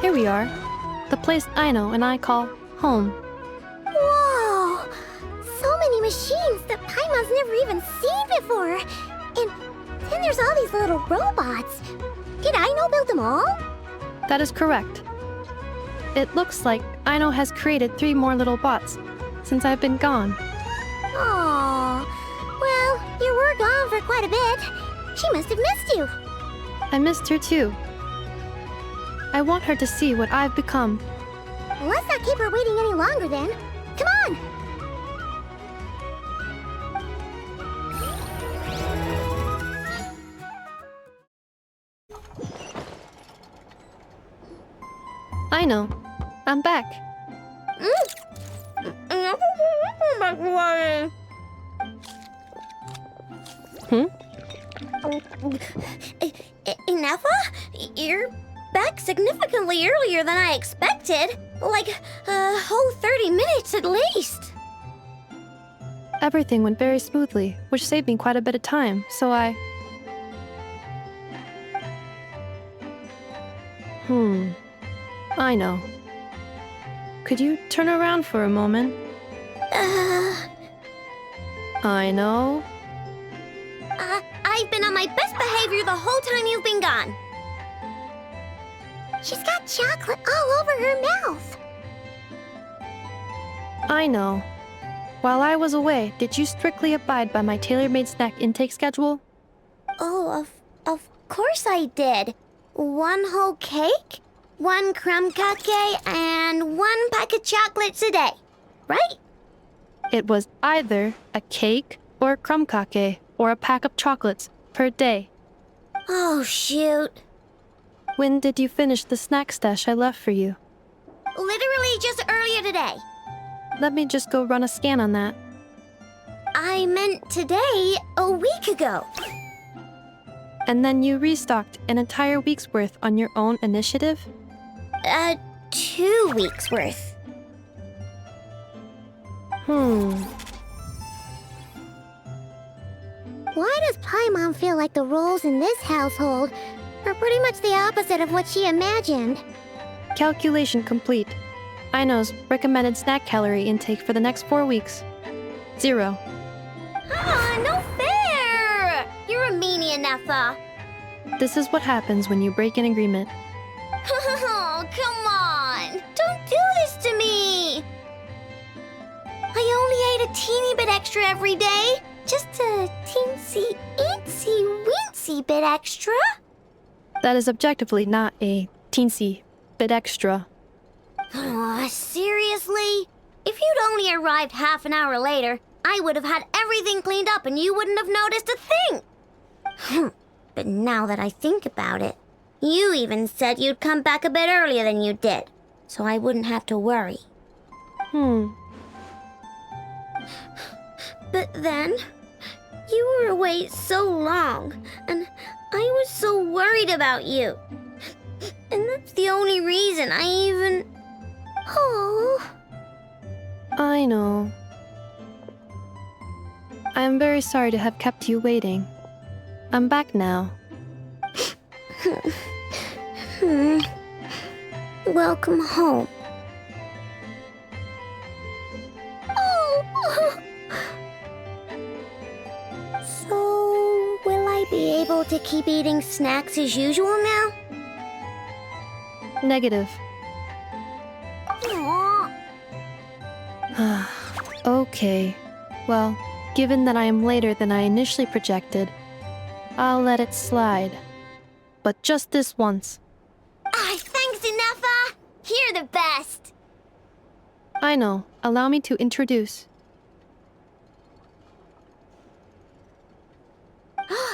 Here we are. The place Aino and I call home. Whoa! So many machines that Paimon's never even seen before. And then there's all these little robots. Did Aino build them all? That is correct. It looks like Aino has created 3 more little bots since I've been gone. Aw. Well, you were gone for quite a bit. She must have missed you. I missed her too. I want her to see what I've become. Well, let's not keep her waiting any longer then. Come on! Aino, I'm back. Nefa? You're back significantly earlier than I expected. Like a whole 30 minutes at least. Everything went very smoothly, which saved me quite a bit of time, so I... Aino. Could you turn around for a moment? Aino? I've been on my best behavior the whole time you've been gone. She's got chocolate all over her mouth. Aino. While I was away, did you strictly abide by my tailor-made snack intake schedule? Oh, of course I did. 1 whole cake, 1 crumb cake, and 1 pack of chocolates a day, right? It was either a cake or a crumb cake or a pack of chocolates per day. Oh, shoot. When did you finish the snack stash I left for you? Literally just earlier today. Let me just go run a scan on that. I meant today, a week ago. And then you restocked an entire week's worth on your own initiative? 2 weeks worth. Why does Paimon feel like the roles in this household are pretty much the opposite of what she imagined? Calculation complete. Aino's recommended snack calorie intake for the next 4 weeks. 0. No fair! You're a meanie, Nefa. This is what happens when you break an agreement. Oh, come on! Don't do this to me! I only ate a teeny bit extra every day. Just a teensy, weensy bit extra. That is objectively not a teensy bit extra. Oh, seriously? If you'd only arrived half an hour later, I would have had everything cleaned up and you wouldn't have noticed a thing. But now that I think about it, you even said you'd come back a bit earlier than you did, so I wouldn't have to worry. But then, you were away so long, and I was so worried about you. And that's the only reason I even... Oh. I know. I am very sorry to have kept you waiting. I'm back now. Welcome home. Oh. So, will I be able to keep eating snacks as usual now? Negative. Aw. Okay. Well, given that I am later than I initially projected, I'll let it slide. But just this once. Thanks, Inefa! You're the best! I know. Allow me to introduce.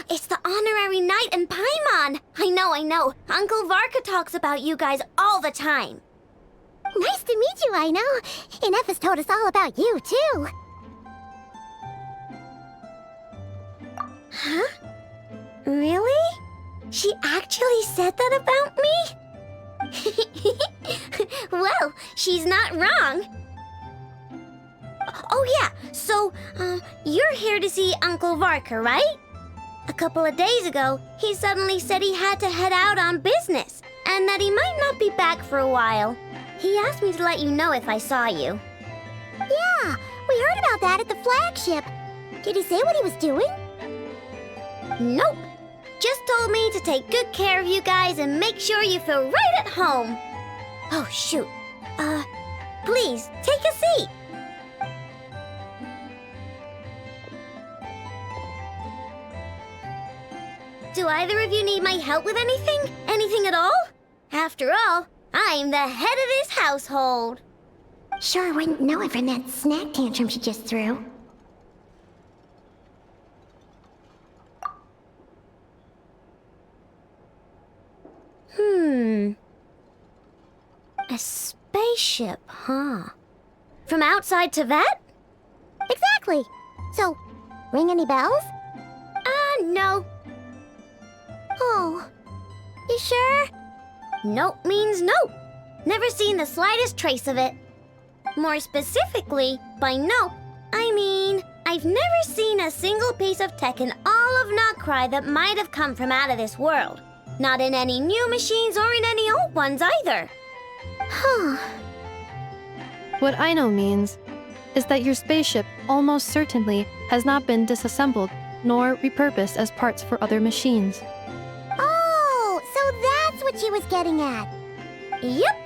It's the honorary knight and Paimon! I know. Uncle Varka talks about you guys all the time. Nice to meet you, I know. Inefa's told us all about you, too. Huh? Really? She actually said that about me? Well, she's not wrong. Oh yeah, so, you're here to see Uncle Varka, right? A couple of days ago, he suddenly said he had to head out on business, and that he might not be back for a while. He asked me to let you know if I saw you. Yeah, we heard about that at the flagship. Did he say what he was doing? Nope. Just told me to take good care of you guys and make sure you feel right at home. Oh, shoot. Please, take a seat. Do either of you need my help with anything? Anything at all? After all, I'm the head of this household. Sure wouldn't know it from that snack tantrum she just threw. A spaceship, huh? From outside Teyvat? Exactly. So, ring any bells? No. Oh, you sure? Nope means nope. Never seen the slightest trace of it. More specifically, by nope, I mean, I've never seen a single piece of tech in all of Nod-Krai that might have come from out of this world. Not in any new machines or in any old ones either. Huh. What I know means is that your spaceship almost certainly has not been disassembled nor repurposed as parts for other machines. Oh, so that's what she was getting at. Yep.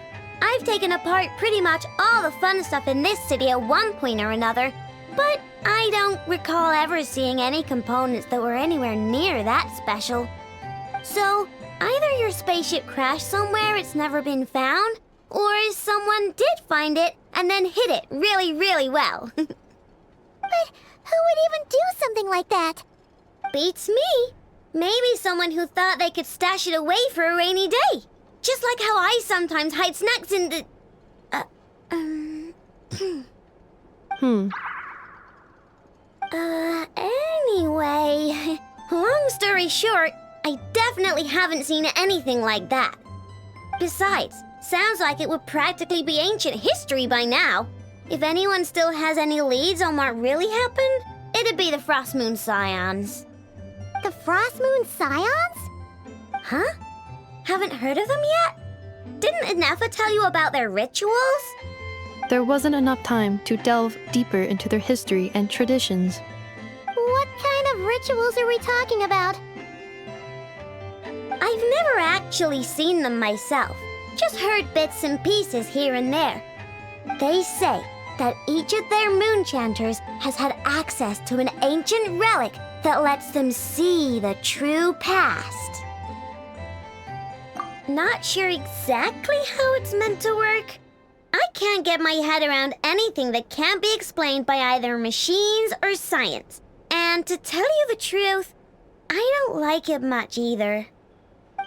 I've taken apart pretty much all the fun stuff in this city at one point or another, but I don't recall ever seeing any components that were anywhere near that special. So, either your spaceship crashed somewhere it's never been found, or someone did find it and then hid it really, really well. But who would even do something like that? Beats me. Maybe someone who thought they could stash it away for a rainy day. Just like how I sometimes hide snacks in the... Anyway, long story short, I definitely haven't seen anything like that. Besides, sounds like it would practically be ancient history by now. If anyone still has any leads on what really happened, it'd be the Frost Moon Scions. The Frost Moon Scions? Huh? Haven't heard of them yet? Didn't Inefa tell you about their rituals? There wasn't enough time to delve deeper into their history and traditions. What kind of rituals are we talking about? I've never actually seen them myself, just heard bits and pieces here and there. They say that each of their moon chanters has had access to an ancient relic that lets them see the true past. Not sure exactly how it's meant to work. I can't get my head around anything that can't be explained by either machines or science. And to tell you the truth, I don't like it much either.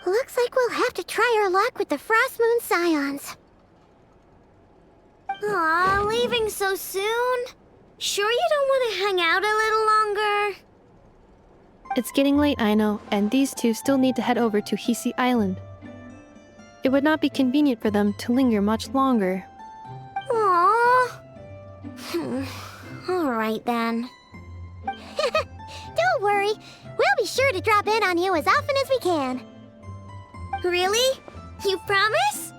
Looks like we'll have to try our luck with the Frost Moon Scions. Aw, leaving so soon? Sure you don't want to hang out a little longer? It's getting late, I know, and these two still need to head over to Hisi Island. It would not be convenient for them to linger much longer. Aww. All right then. Don't worry. We'll be sure to drop in on you as often as we can. Really? You promise?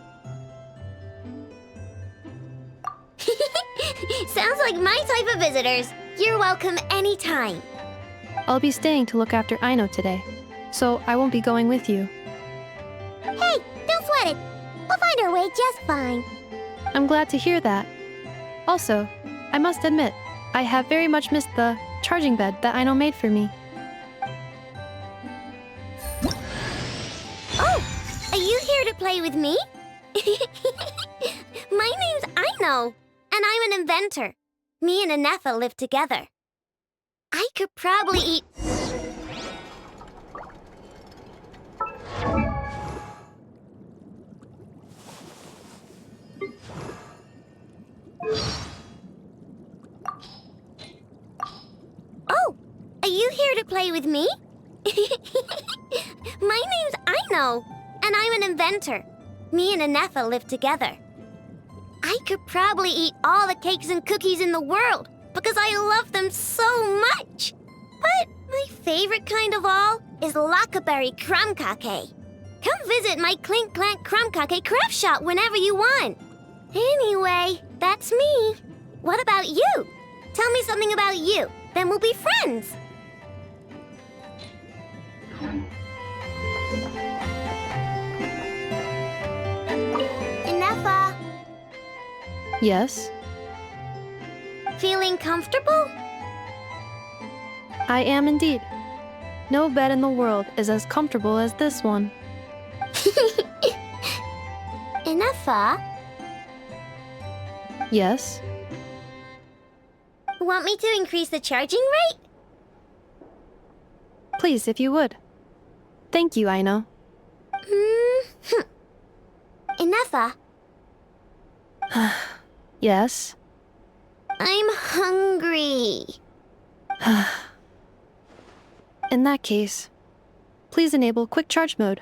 Sounds like my type of visitors. You're welcome anytime. I'll be staying to look after Aino today, so I won't be going with you. Hey, don't sweat it. We'll find our way just fine. I'm glad to hear that. Also, I must admit, I have very much missed the charging bed that Aino made for me. Oh, are you here to play with me? My name's Aino, and I'm an inventor. Me and Anefa live together. I could probably eat... Oh, are you here to play with me? My name's Aino, and I'm an inventor. Me and Anefa live together. I could probably eat all the cakes and cookies in the world because I love them so much. But my favorite kind of all is lacquerberry crumb cake. Come visit my Clink Clank crumb cake craft shop whenever you want. Anyway, that's me. What about you? Tell me something about you, then we'll be friends. Anefa, Yes? feeling comfortable? I am indeed. No bed in the world is as comfortable as this one. Anefa, Yes? want me to increase the charging rate? Please, if you would. Thank you, Aino. Anefa, Yes? I'm hungry. In that case, please enable quick charge mode.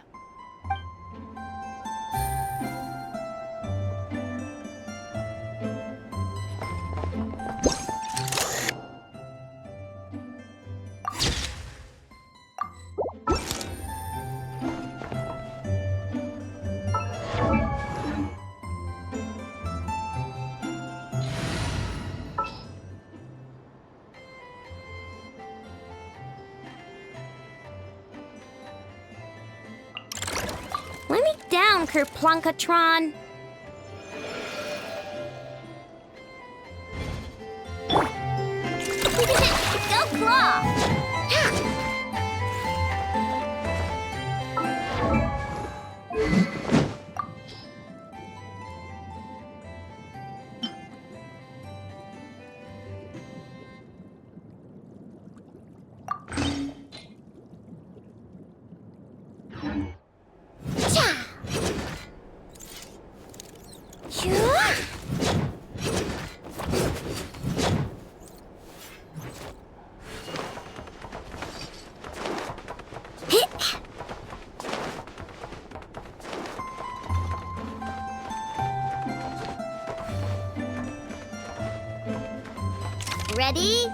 Let me down, Kerplunkatron. Go Claw! Ready?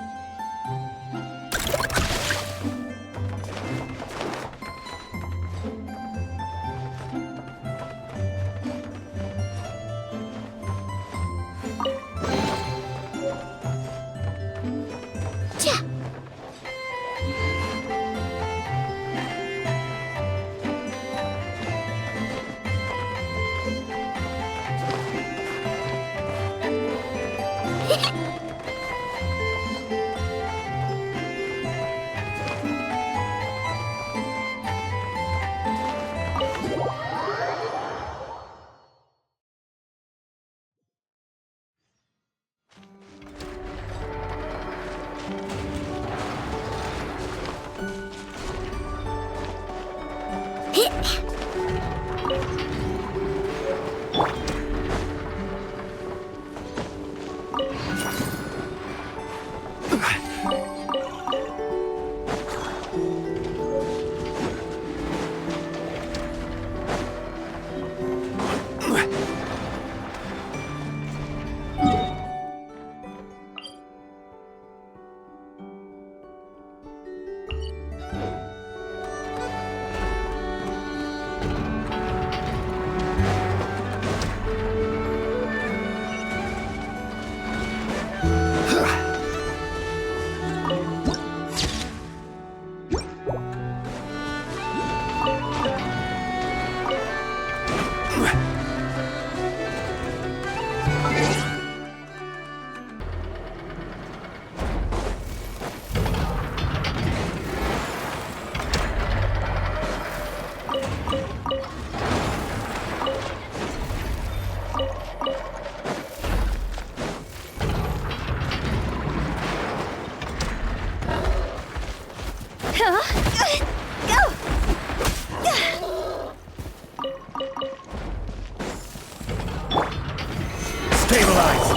Stabilize!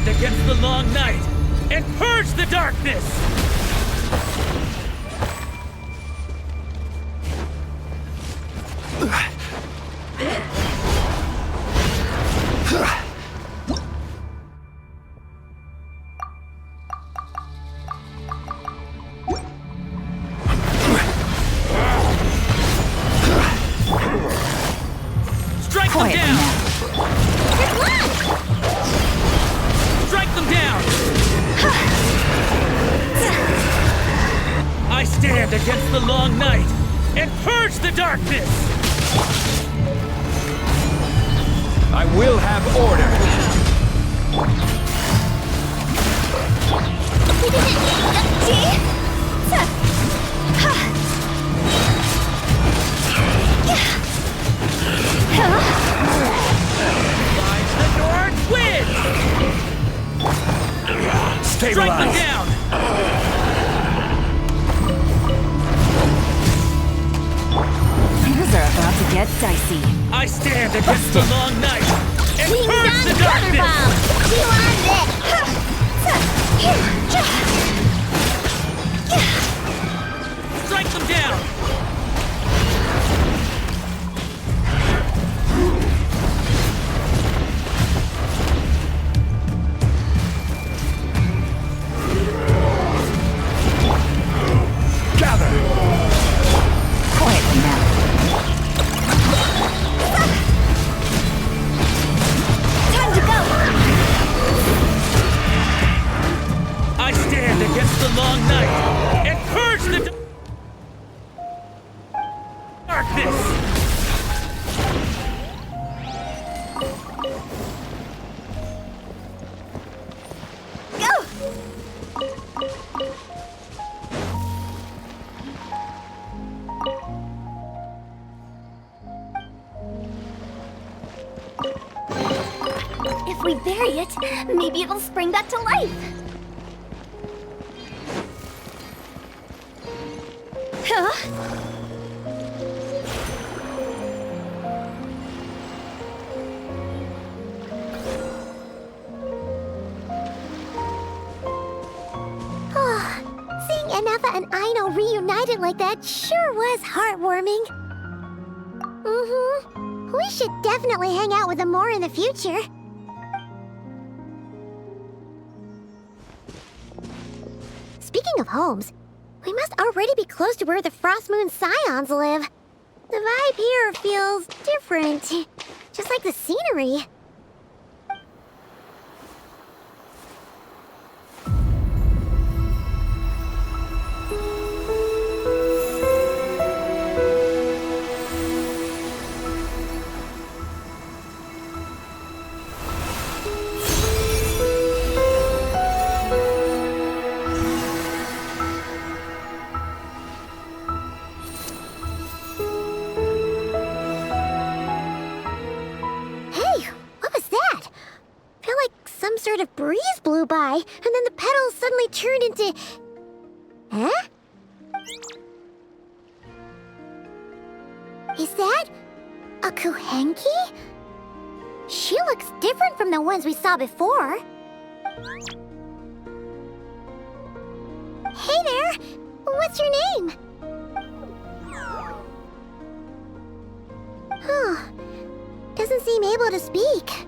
Against the long night and purge the darkness! Strike them down! Strike them down! I stand against the long night and purge the darkness! I will have order! Finds the North wins! Stabilize! Strike them down! Things are about to get dicey. I stand against the long night and purge the darkness! You earned it! Strike them down! Gather! Quietly now. Time to go! I stand against the long night and purge the darkness! If we bury it, maybe it'll spring back to life. Seeing Anafa and Aino reunited like that sure was heartwarming. Mm-hmm. We should definitely hang out with them more in the future. Speaking of homes, we must already be close to where the Frost Moon Scions live. The vibe here feels different, just like the scenery. Sort of breeze blew by, and then the petals suddenly turned into... Huh? Is that a Kuhenki? She looks different from the ones we saw before. Hey there! What's your name? Huh. Doesn't seem able to speak.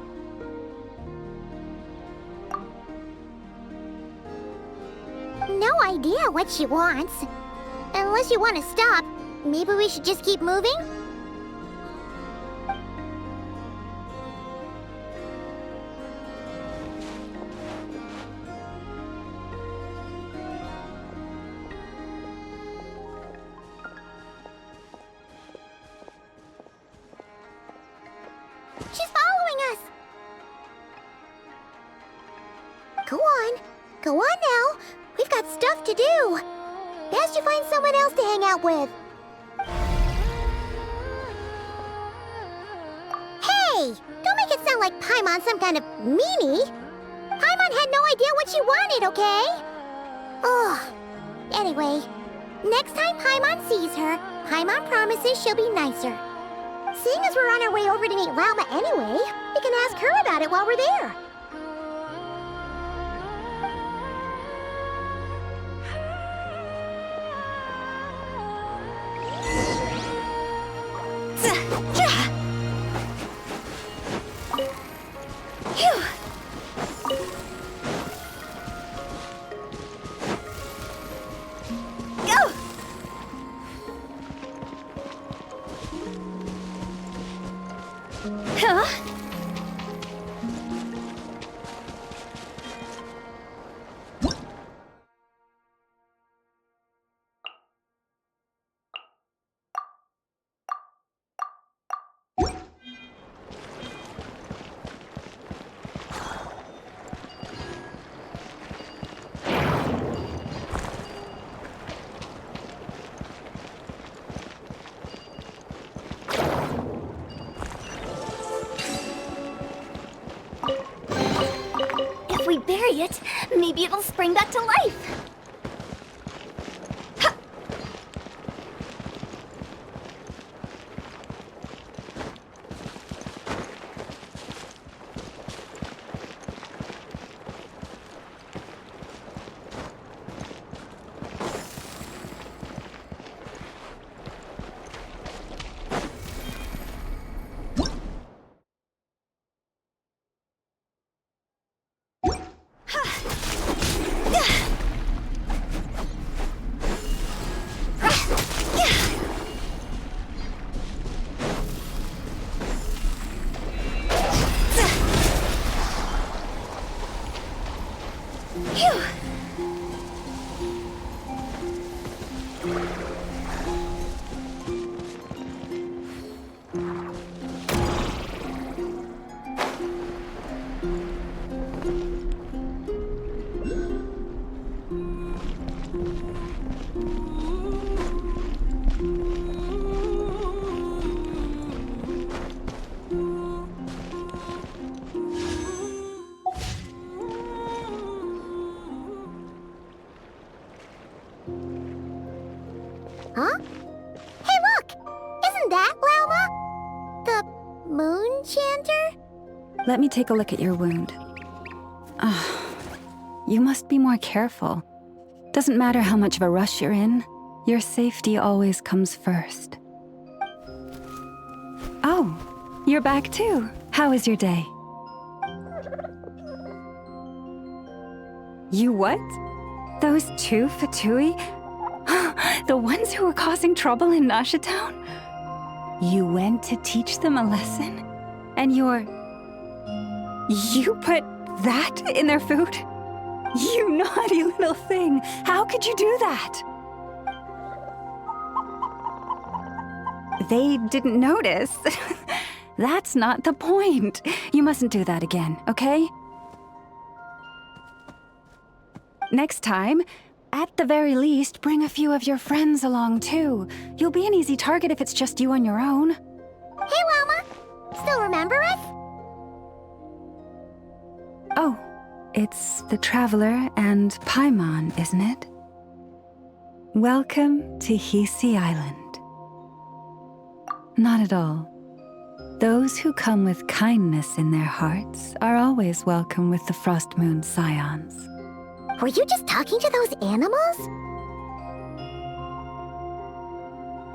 No idea what she wants. Unless you want to stop, maybe we should just keep moving? She's following us! Go on. Go on now. We've got stuff to do. Best you find someone else to hang out with. Hey! Don't make it sound like Paimon's some kind of meanie. Paimon had no idea what she wanted, okay? Ugh. Anyway, next time Paimon sees her, Paimon promises she'll be nicer. Seeing as we're on our way over to meet Lauma anyway, we can ask her about it while we're there. If we bury it, maybe it'll spring back to life. Huh? Hey, look! Isn't that Lauma? The moon chanter? Let me take a look at your wound. You must be more careful. Doesn't matter how much of a rush you're in, your safety always comes first. Oh, you're back too. How was your day? You what? Those two Fatui? The ones who were causing trouble in Nasha Town? You went to teach them a lesson? And you put that in their food? You naughty little thing! How could you do that? They didn't notice. That's not the point. You mustn't do that again, okay? Next time, at the very least, bring a few of your friends along too. You'll be an easy target if it's just you on your own. Hey, Lauma! Still remember us? Oh, it's the Traveler and Paimon, isn't it? Welcome to Hisi Island. Not at all. Those who come with kindness in their hearts are always welcome with the Frost Moon Scions. Were you just talking to those animals?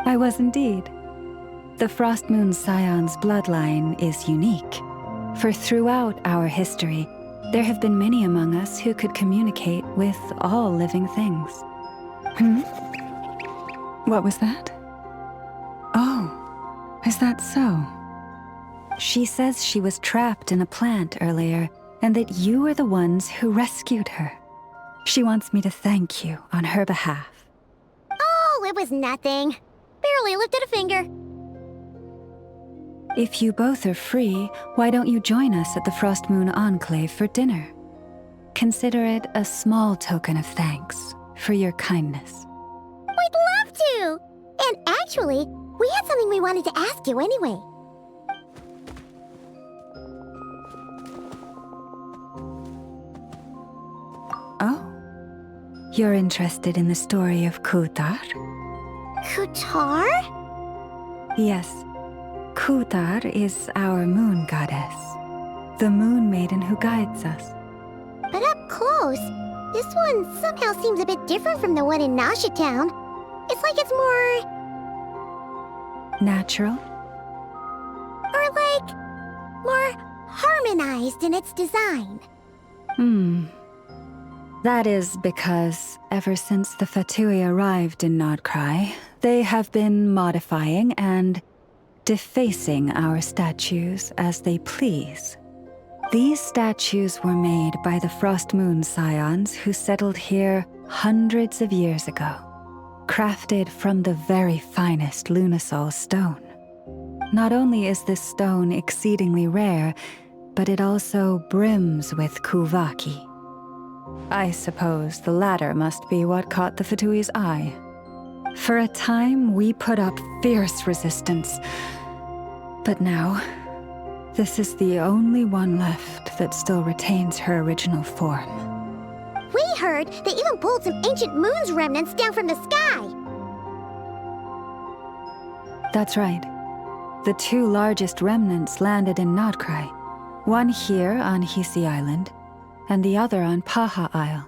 I was indeed. The Frost Moon Scions bloodline is unique, for throughout our history, There have been many among us who could communicate with all living things. What was that? Oh, is that so? She says she was trapped in a plant earlier, and that you are the ones who rescued her. She wants me to thank you on her behalf. Oh, it was nothing. Barely lifted a finger. If you both are free, why don't you join us at the Frost Moon Enclave for dinner? Consider it a small token of thanks for your kindness. We'd love to! And actually, we had something we wanted to ask you anyway. Oh? You're interested in the story of Kutar? Kutar? Yes. Kutar is our moon goddess, the moon maiden who guides us. But up close, this one somehow seems a bit different from the one in Nasha Town. It's like it's more... natural? Or like... more harmonized in its design. That is because ever since the Fatui arrived in Nod-Krai, they have been modifying and defacing our statues as they please. These statues were made by the Frost Moon Scions who settled here hundreds of years ago, crafted from the very finest Lunasol stone. Not only is this stone exceedingly rare, but it also brims with Kuvaki. I suppose the latter must be what caught the Fatui's eye. For a time, we put up fierce resistance. But now, this is the only one left that still retains her original form. We heard they even pulled some ancient moon's remnants down from the sky. That's right. The two largest remnants landed in Nod-Krai. One here on Hisi Island, and the other on Paha Isle.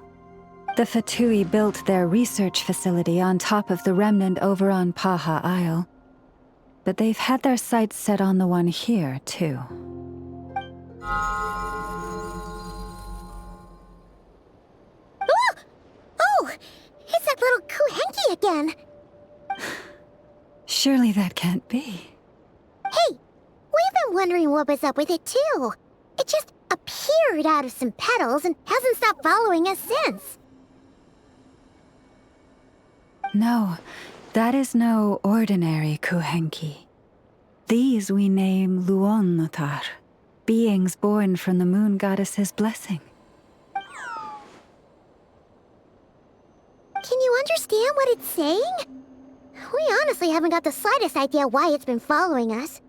The Fatui built their research facility on top of the remnant over on Paha Isle, but they've had their sights set on the one here, too. Oh! It's that little Kuhenki again! Surely that can't be. Hey! We've been wondering what was up with it, too. It just appeared out of some petals and hasn't stopped following us since. No, that is no ordinary Kuhenki. These we name Luon-Notar, beings born from the moon goddess's blessing. Can you understand what it's saying? We honestly haven't got the slightest idea why it's been following us.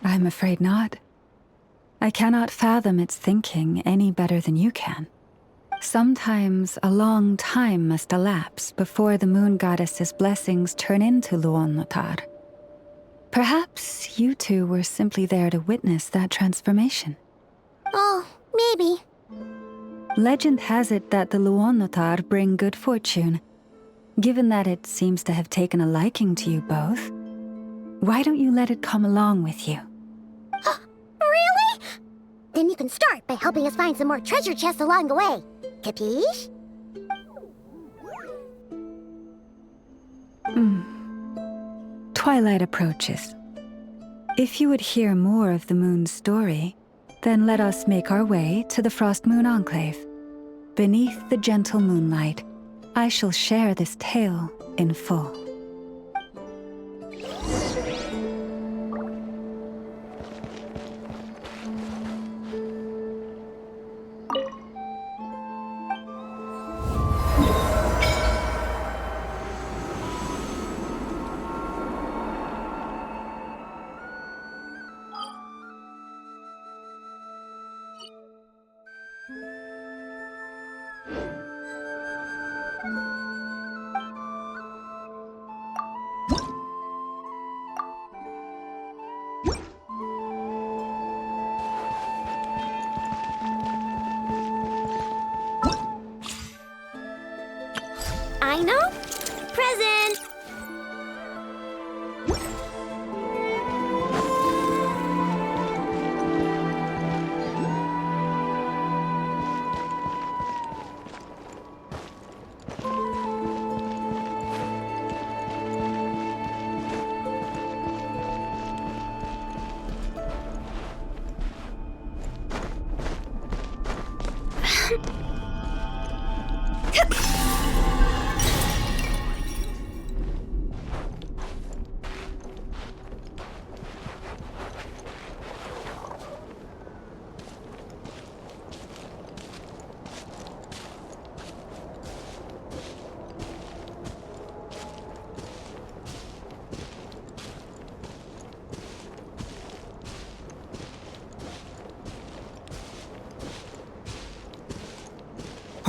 I'm afraid not. I cannot fathom its thinking any better than you can. Sometimes a long time must elapse before the moon goddess's blessings turn into Luon-Notar. Perhaps you two were simply there to witness that transformation. Oh, maybe. Legend has it that the Luon-Notar bring good fortune. Given that it seems to have taken a liking to you both, why don't you let it come along with you? Really? Then you can start by helping us find some more treasure chests along the way. Capiche? Twilight approaches. If you would hear more of the moon's story, then let us make our way to the Frost Moon Enclave. Beneath the gentle moonlight, I shall share this tale in full. I know. Present!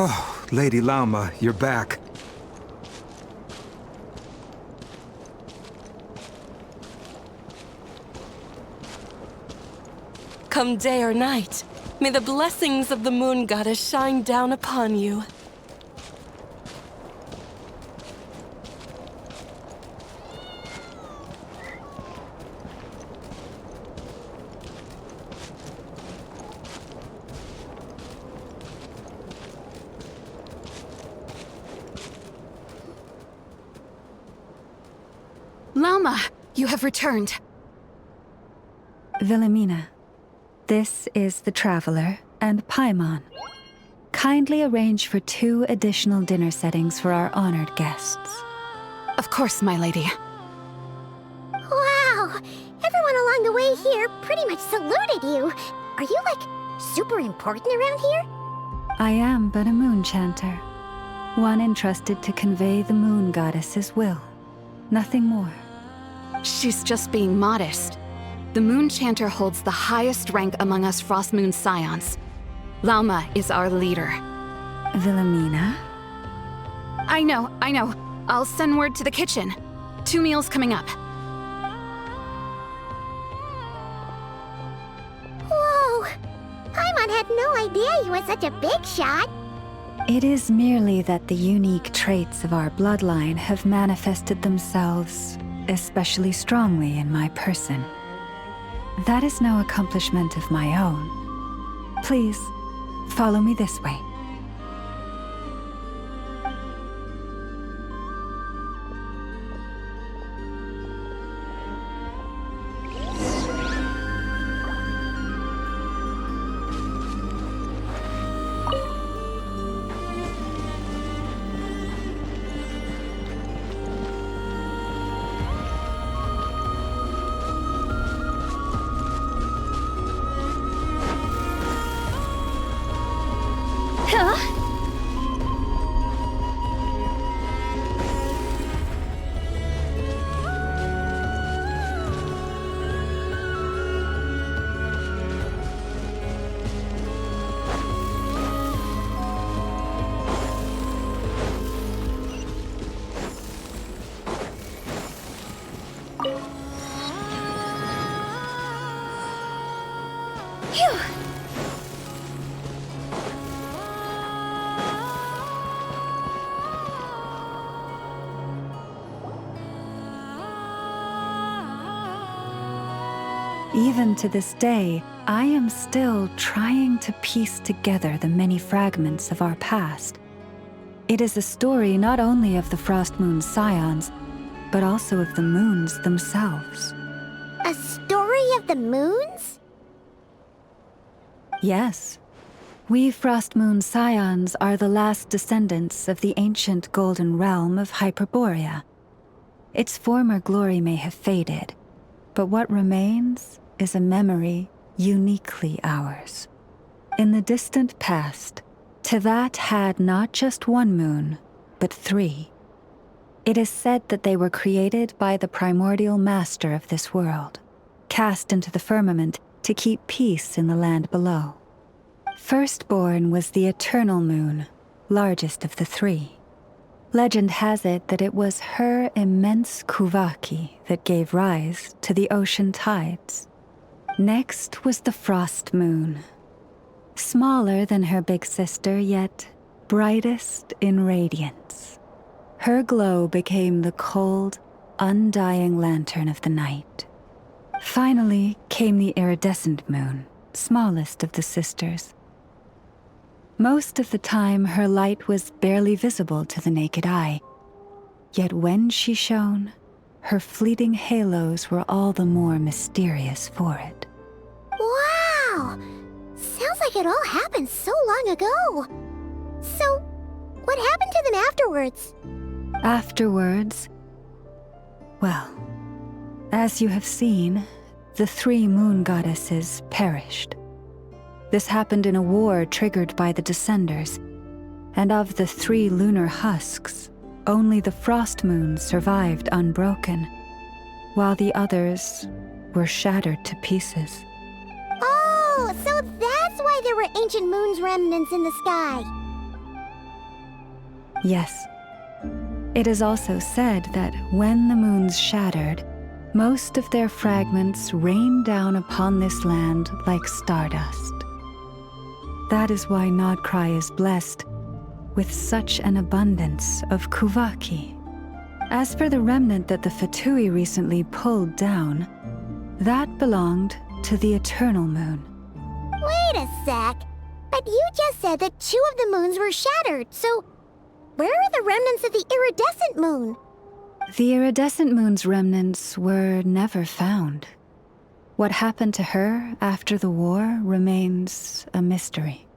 Oh, Lady Lauma, you're back. Come day or night, may the blessings of the moon goddess shine down upon you. Lauma, you have returned. Wilhelmina, this is the Traveler and Paimon. Kindly arrange for 2 additional dinner settings for our honored guests. Of course, my lady. Wow! Everyone along the way here pretty much saluted you. Are you, like, super important around here? I am but a moon chanter, one entrusted to convey the moon goddess's will. Nothing more. She's just being modest. The Moon Chanter holds the highest rank among us Frost Moon Scions. Lauma is our leader. Wilhelmina? I know. I'll send word to the kitchen. 2 meals coming up. Whoa! Paimon had no idea you were such a big shot. It is merely that the unique traits of our bloodline have manifested themselves especially strongly in my person. That is no accomplishment of my own. Please, follow me this way. Even to this day, I am still trying to piece together the many fragments of our past. It is a story not only of the Frost Moon Scions, but also of the moons themselves. A story of the moons? Yes. We Frost Moon Scions are the last descendants of the ancient golden realm of Hyperborea. Its former glory may have faded, but what remains is a memory uniquely ours. In the distant past, Teyvat had not just 1 moon, but 3. It is said that they were created by the primordial master of this world, cast into the firmament to keep peace in the land below. Firstborn was the eternal moon, largest of the 3. Legend has it that it was her immense kuvaki that gave rise to the ocean tides. Next was the frost moon. Smaller than her big sister, yet brightest in radiance. Her glow became the cold, undying lantern of the night. Finally came the iridescent moon, smallest of the sisters. Most of the time, her light was barely visible to the naked eye. Yet when she shone, her fleeting halos were all the more mysterious for it. Wow! Sounds like it all happened so long ago. So, what happened to them afterwards? Afterwards, well, as you have seen, the 3 moon goddesses perished. This happened in a war triggered by the Descenders, and of the 3 lunar husks, only the frost moon survived unbroken, while the others were shattered to pieces. Oh, so that's why there were ancient moon's remnants in the sky. Yes. It is also said that when the moons shattered, most of their fragments rained down upon this land like stardust. That is why Nod-Krai is blessed with such an abundance of Kuvaki. As for the remnant that the Fatui recently pulled down, that belonged to the Eternal Moon. Wait a sec. But you just said that 2 of the moons were shattered, so where are the remnants of the iridescent moon? The iridescent moon's remnants were never found. What happened to her after the war remains a mystery.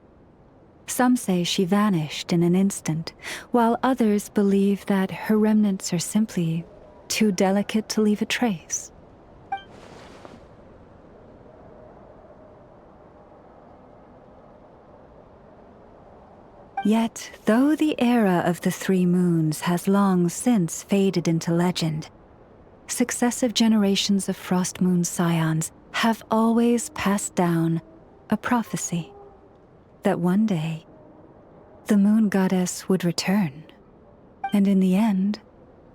Some say she vanished in an instant, while others believe that her remnants are simply too delicate to leave a trace. Yet, though the era of the 3 moons has long since faded into legend, successive generations of Frost Moon Scions have always passed down a prophecy that one day the Moon Goddess would return. And in the end,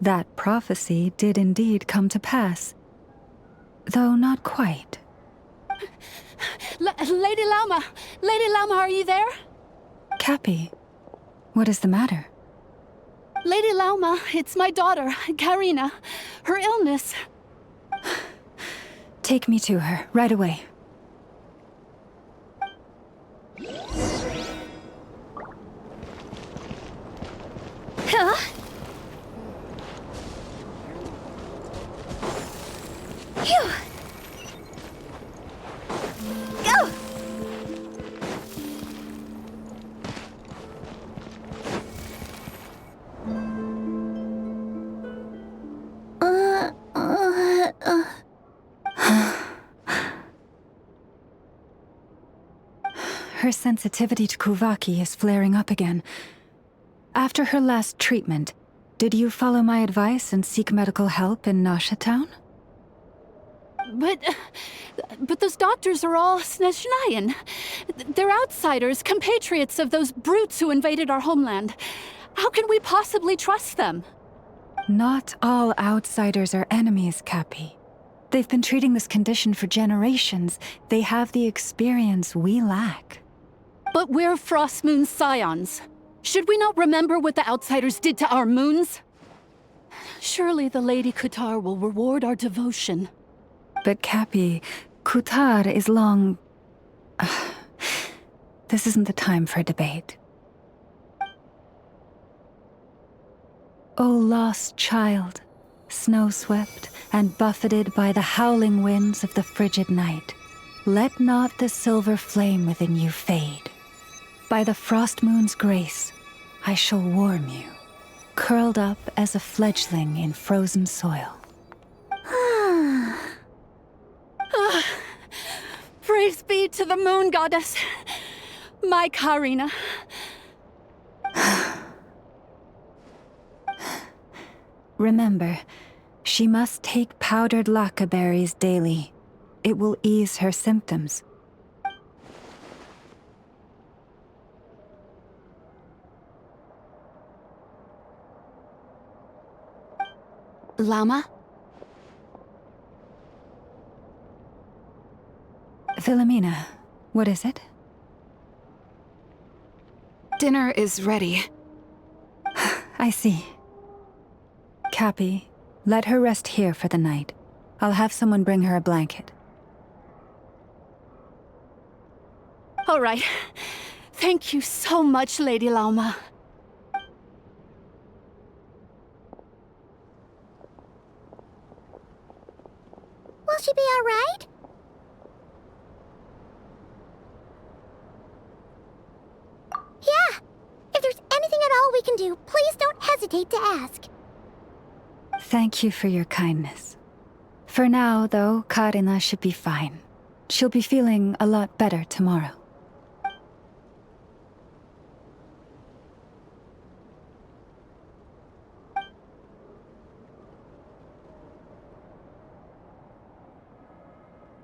that prophecy did indeed come to pass, though not quite. Lady Lauma! Lady Lauma, are you there? Cappy, what is the matter? Lady Lauma, it's my daughter, Karina. Her illness. Take me to her, right away. Huh? Phew! Go! Her sensitivity to Kuvaki is flaring up again. After her last treatment, did you follow my advice and seek medical help in Nasha Town? But those doctors are all Snezhnayan. They're outsiders, compatriots of those brutes who invaded our homeland. How can we possibly trust them? Not all outsiders are enemies, Cappy. They've been treating this condition for generations. They have the experience we lack. But we're Frost Moon Scions. Should we not remember what the outsiders did to our moons? Surely the Lady Kutar will reward our devotion. But Cappy, Kutar is long... This isn't the time for debate. O lost child, snow-swept and buffeted by the howling winds of the frigid night, let not the silver flame within you fade. By the frost moon's grace, I shall warm you, curled up as a fledgling in frozen soil. Praise be to the Moon Goddess, my Karina. Remember, she must take powdered laka berries daily. It will ease her symptoms. Lauma? Philomena, what is it? Dinner is ready. I see. Cappy, let her rest here for the night. I'll have someone bring her a blanket. All right. Thank you so much, Lady Lauma. Will she be all right? Yeah. If there's anything at all we can do, please don't hesitate to ask. Thank you for your kindness. For now, though, Karina should be fine. She'll be feeling a lot better tomorrow.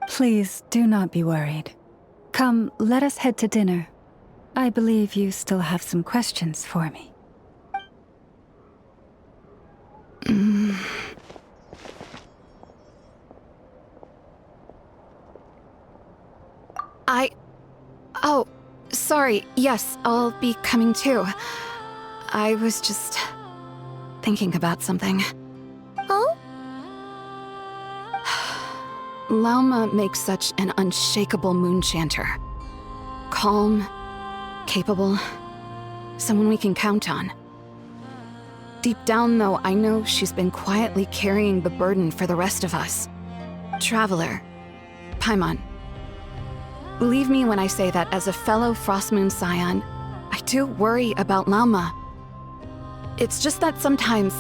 Please do not be worried. Come, let us head to dinner. I believe you still have some questions for me. Oh, sorry. Yes, I'll be coming too. I was just thinking about something. Oh? Lauma makes such an unshakable moon chanter. Calm, capable, someone we can count on. Deep down, though, I know she's been quietly carrying the burden for the rest of us. Traveler, Paimon, believe me when I say that as a fellow Frostmoon Scion, I do worry about Lauma. It's just that sometimes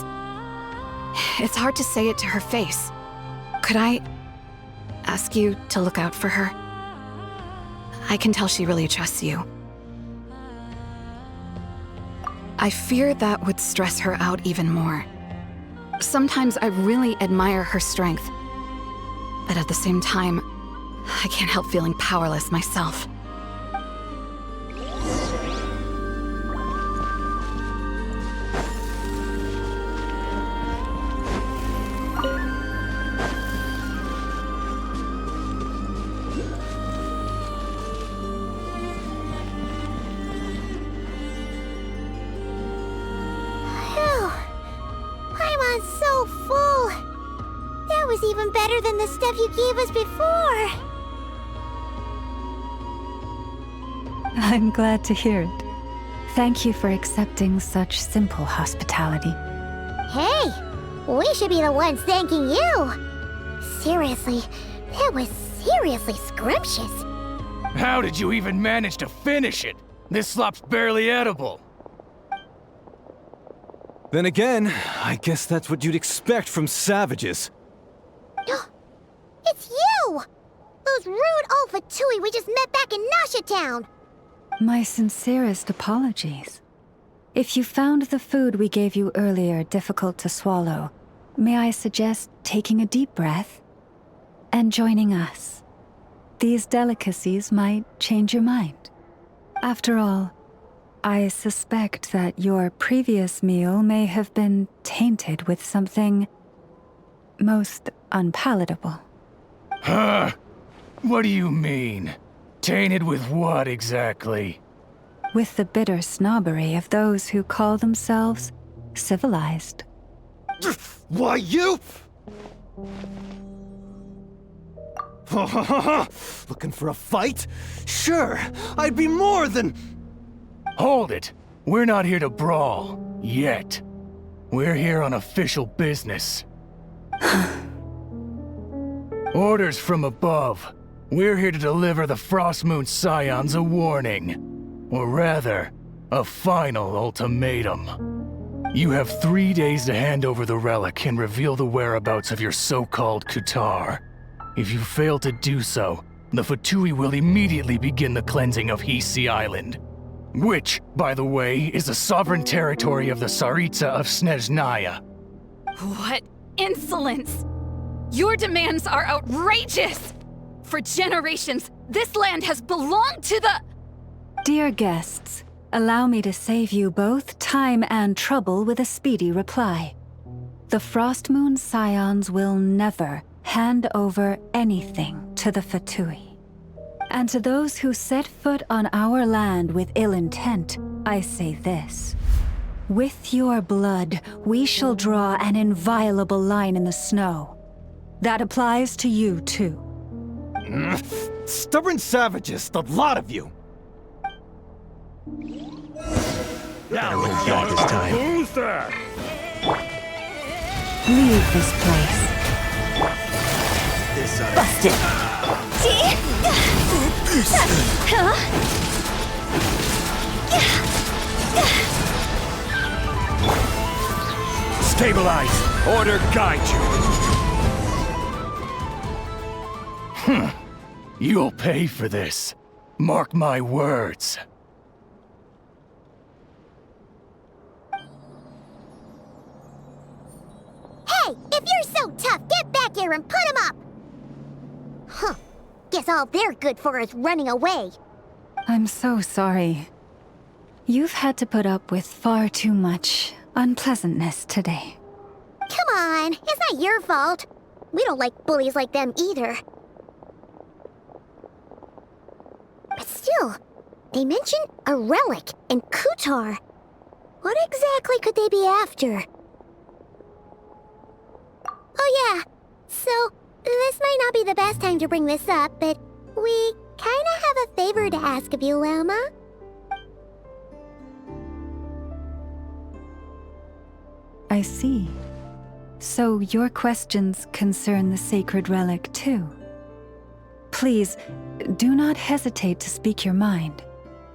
it's hard to say it to her face. Could I ask you to look out for her? I can tell she really trusts you. I fear that would stress her out even more. Sometimes I really admire her strength, but at the same time, I can't help feeling powerless myself. Even better than the stuff you gave us before. I'm glad to hear it. Thank you for accepting such simple hospitality. Hey, we should be the ones thanking you. Seriously, that was seriously scrumptious. How did you even manage to finish it? This slop's barely edible. Then again, I guess that's what you'd expect from savages. It's you! Those rude old Fatui we just met back in Nasha Town! My sincerest apologies. If you found the food we gave you earlier difficult to swallow, may I suggest taking a deep breath and joining us? These delicacies might change your mind. After all, I suspect that your previous meal may have been tainted with something most unpalatable. Huh? What do you mean? Tainted with what exactly? With the bitter snobbery of those who call themselves civilized. Why, you? Looking for a fight? Sure, I'd be more than... Hold it. We're not here to brawl. Yet. We're here on official business. Orders from above. We're here to deliver the Frostmoon Scions a warning. Or rather, a final ultimatum. You have 3 days to hand over the relic and reveal the whereabouts of your so-called Kutar. If you fail to do so, the Fatui will immediately begin the cleansing of Hisi Island. Which, by the way, is the sovereign territory of the Tsaritsa of Snezhnaya. What insolence! Your demands are outrageous! For generations, this land has belonged to the... Dear guests, allow me to save you both time and trouble with a speedy reply. The Frostmoon Scions will never hand over anything to the Fatui. And to those who set foot on our land with ill intent, I say this. With your blood, we shall draw an inviolable line in the snow. That applies to you, too. Stubborn savages, the lot of you! Now let's go this time. Who's that? Leave this place. Busted! Stabilize! Order guide you! You'll pay for this. Mark my words. Hey, if you're so tough, get back here and put him up! Huh. Guess all they're good for is running away. I'm so sorry. You've had to put up with far too much unpleasantness today. Come on, it's not your fault. We don't like bullies like them either. But still, they mentioned a relic and Kutar. What exactly could they be after? Oh yeah, so this might not be the best time to bring this up, but we kinda have a favor to ask of you, Lama. I see. So your questions concern the sacred relic too. Please, do not hesitate to speak your mind.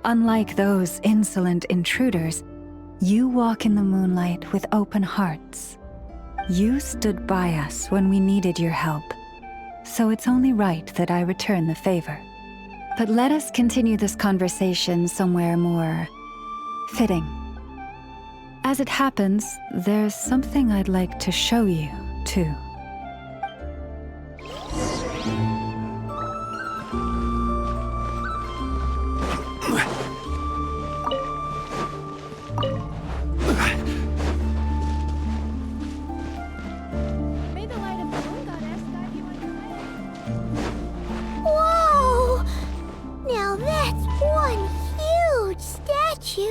Unlike those insolent intruders, you walk in the moonlight with open hearts. You stood by us when we needed your help, so it's only right that I return the favor. But let us continue this conversation somewhere more fitting. As it happens, there's something I'd like to show you, too. Whoa! Now that's one huge statue.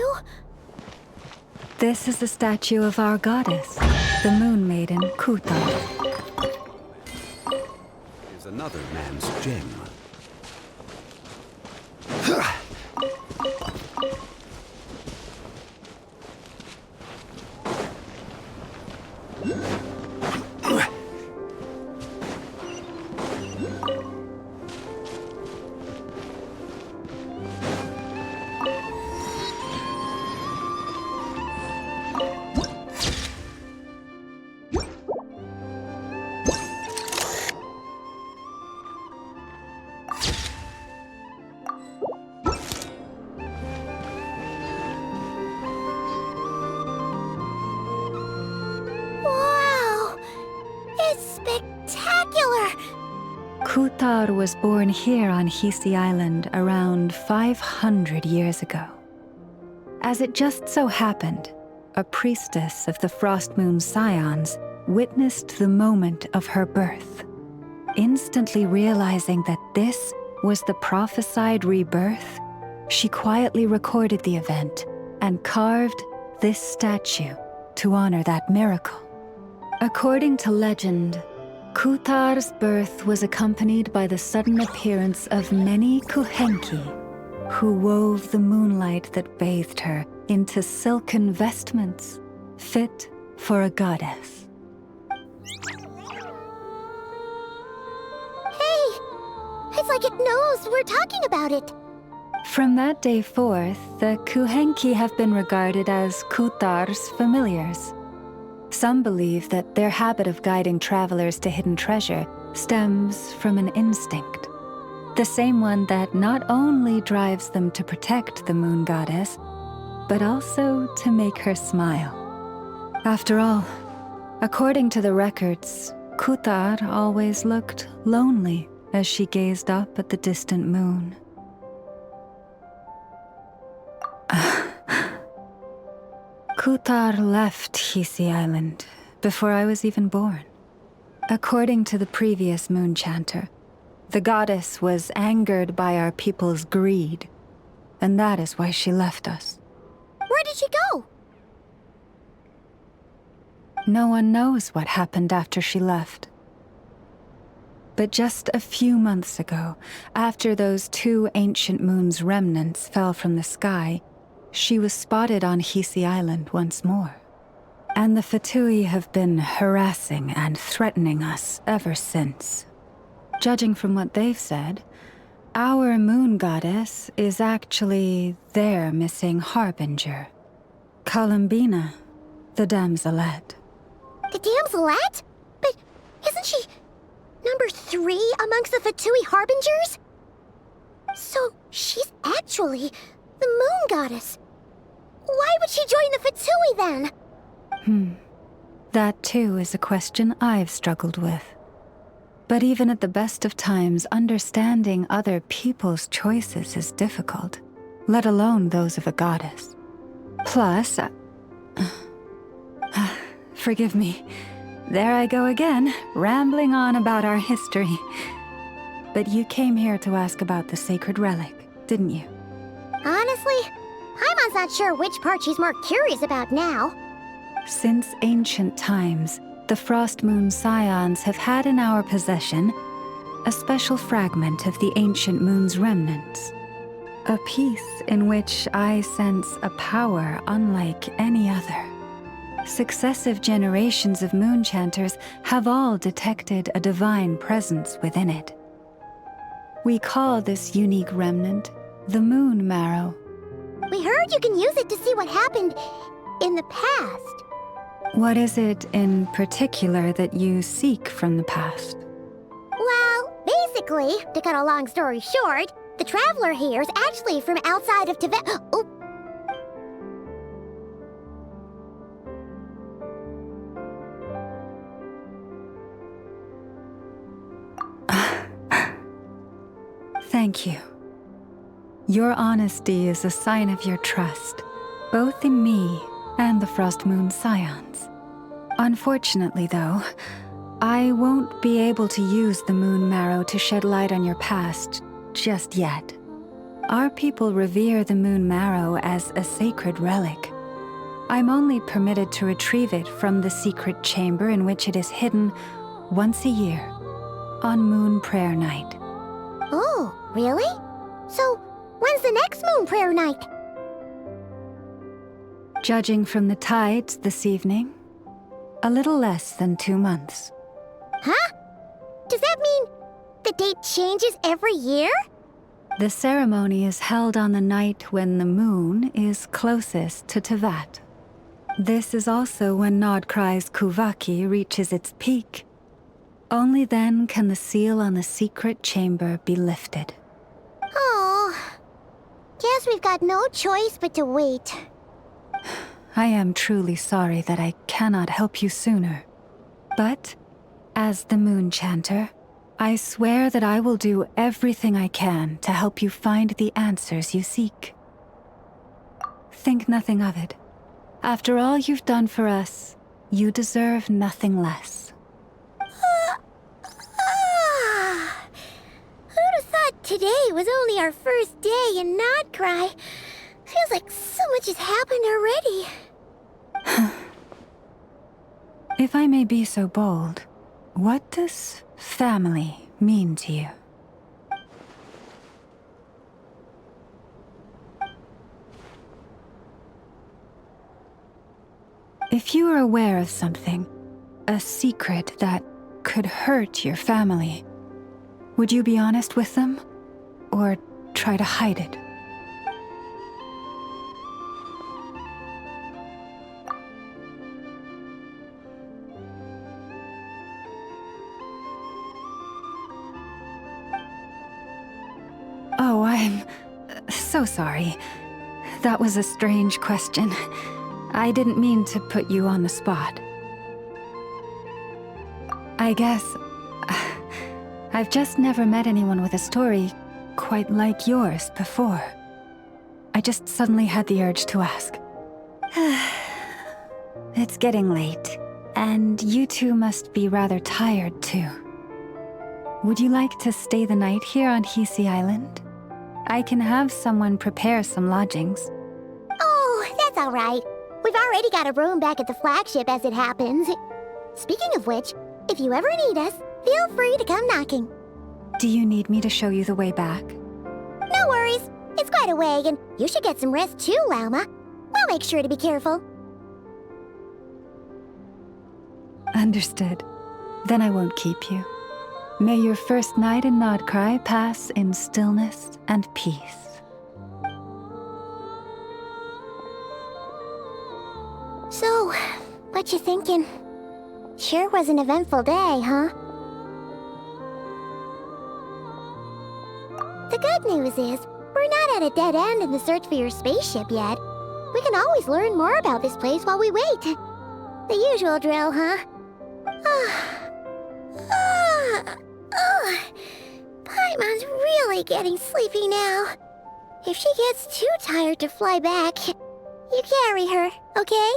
This is the statue of our goddess, the Moon Maiden Kutar. Is another man's gem. Wow! It's spectacular! Kutar was born here on Hisi Island around 500 years ago. As it just so happened, a priestess of the Frost Moon Scions witnessed the moment of her birth. Instantly realizing that this was the prophesied rebirth, she quietly recorded the event and carved this statue to honor that miracle. According to legend, Kutar's birth was accompanied by the sudden appearance of many Kuhenki, who wove the moonlight that bathed her into silken vestments fit for a goddess. Hey! It's like it knows we're talking about it. From that day forth, the Kuhenki have been regarded as Kutar's familiars. Some believe that their habit of guiding travelers to hidden treasure stems from an instinct. The same one that not only drives them to protect the moon goddess, but also to make her smile. After all, according to the records, Kutar always looked lonely as she gazed up at the distant moon. Kutar left Hisi Island before I was even born. According to the previous moon chanter, the goddess was angered by our people's greed, and that is why she left us. Where did she go? No one knows what happened after she left. But just a few months ago, after those 2 ancient moons' remnants fell from the sky, she was spotted on Hisi Island once more. And the Fatui have been harassing and threatening us ever since. Judging from what they've said, our moon goddess is actually their missing harbinger, Columbina, the damselette. The damselette? But isn't she number 3 amongst the Fatui harbingers? So she's actually the moon goddess. Why would she join the Fatui then? That too is a question I've struggled with. But even at the best of times, understanding other people's choices is difficult, let alone those of a goddess. Plus, forgive me, There I go again, rambling on about our history. But you came here to ask about the sacred relic, didn't you? Honestly, Paimon's not sure which part she's more curious about now. Since ancient times, the Frost Moon Scions have had in our possession a special fragment of the ancient moon's remnants. A piece in which I sense a power unlike any other. Successive generations of moon chanters have all detected a divine presence within it. We call this unique remnant the Moon Marrow. We heard you can use it to see what happened in the past. What is it in particular that you seek from the past? Well, basically, to cut a long story short, the traveler here is actually from outside of Teyvat. Oh. Thank you. Your honesty is a sign of your trust, both in me and the Frost Moon Scions. Unfortunately, though, I won't be able to use the Moon Marrow to shed light on your past just yet. Our people revere the Moon Marrow as a sacred relic. I'm only permitted to retrieve it from the secret chamber in which it is hidden once a year, on Moon Prayer Night. Oh, really? So, when's the next Moon Prayer Night? Judging from the tides this evening, a little less than 2 months. Huh? Does that mean the date changes every year? The ceremony is held on the night when the moon is closest to Teyvat. This is also when Nod-Krai's Kuvaki reaches its peak. Only then can the seal on the secret chamber be lifted. Oh, guess we've got no choice but to wait. I am truly sorry that I cannot help you sooner. But, as the Moon Chanter, I swear that I will do everything I can to help you find the answers you seek. Think nothing of it. After all you've done for us, you deserve nothing less. Who'd have thought today was only our first day in Nod-Krai? Feels like so much has happened already. If I may be so bold, what does family mean to you? If you are aware of something, a secret that could hurt your family, would you be honest with them, or try to hide it? Oh, I'm so sorry. That was a strange question. I didn't mean to put you on the spot. I guess I've just never met anyone with a story quite like yours before. I just suddenly had the urge to ask. It's getting late, and you two must be rather tired too. Would you like to stay the night here on Hisi Island? I can have someone prepare some lodgings. Oh, that's all right. We've already got a room back at the flagship as it happens. Speaking of which, if you ever need us, feel free to come knocking. Do you need me to show you the way back? No worries. It's quite a way, and you should get some rest too, Lauma. We'll make sure to be careful. Understood. Then I won't keep you. May your first night in Nod-Krai pass in stillness and peace. So, what you thinking? Sure was an eventful day, huh? The good news is, we're not at a dead end in the search for your spaceship yet. We can always learn more about this place while we wait. The usual drill, huh? Paimon's really getting sleepy now. If she gets too tired to fly back, you carry her, okay?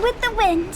With the wind.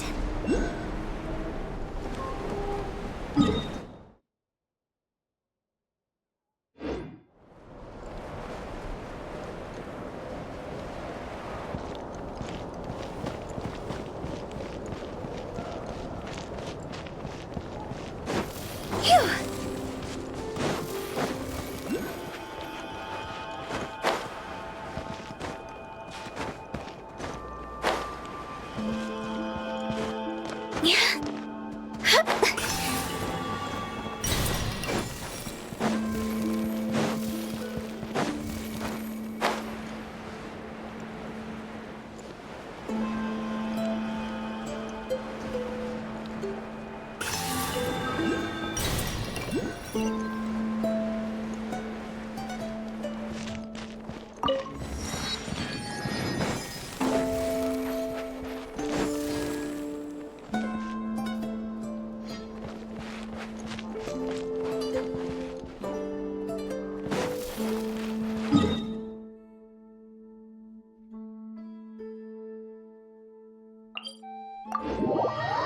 Phew.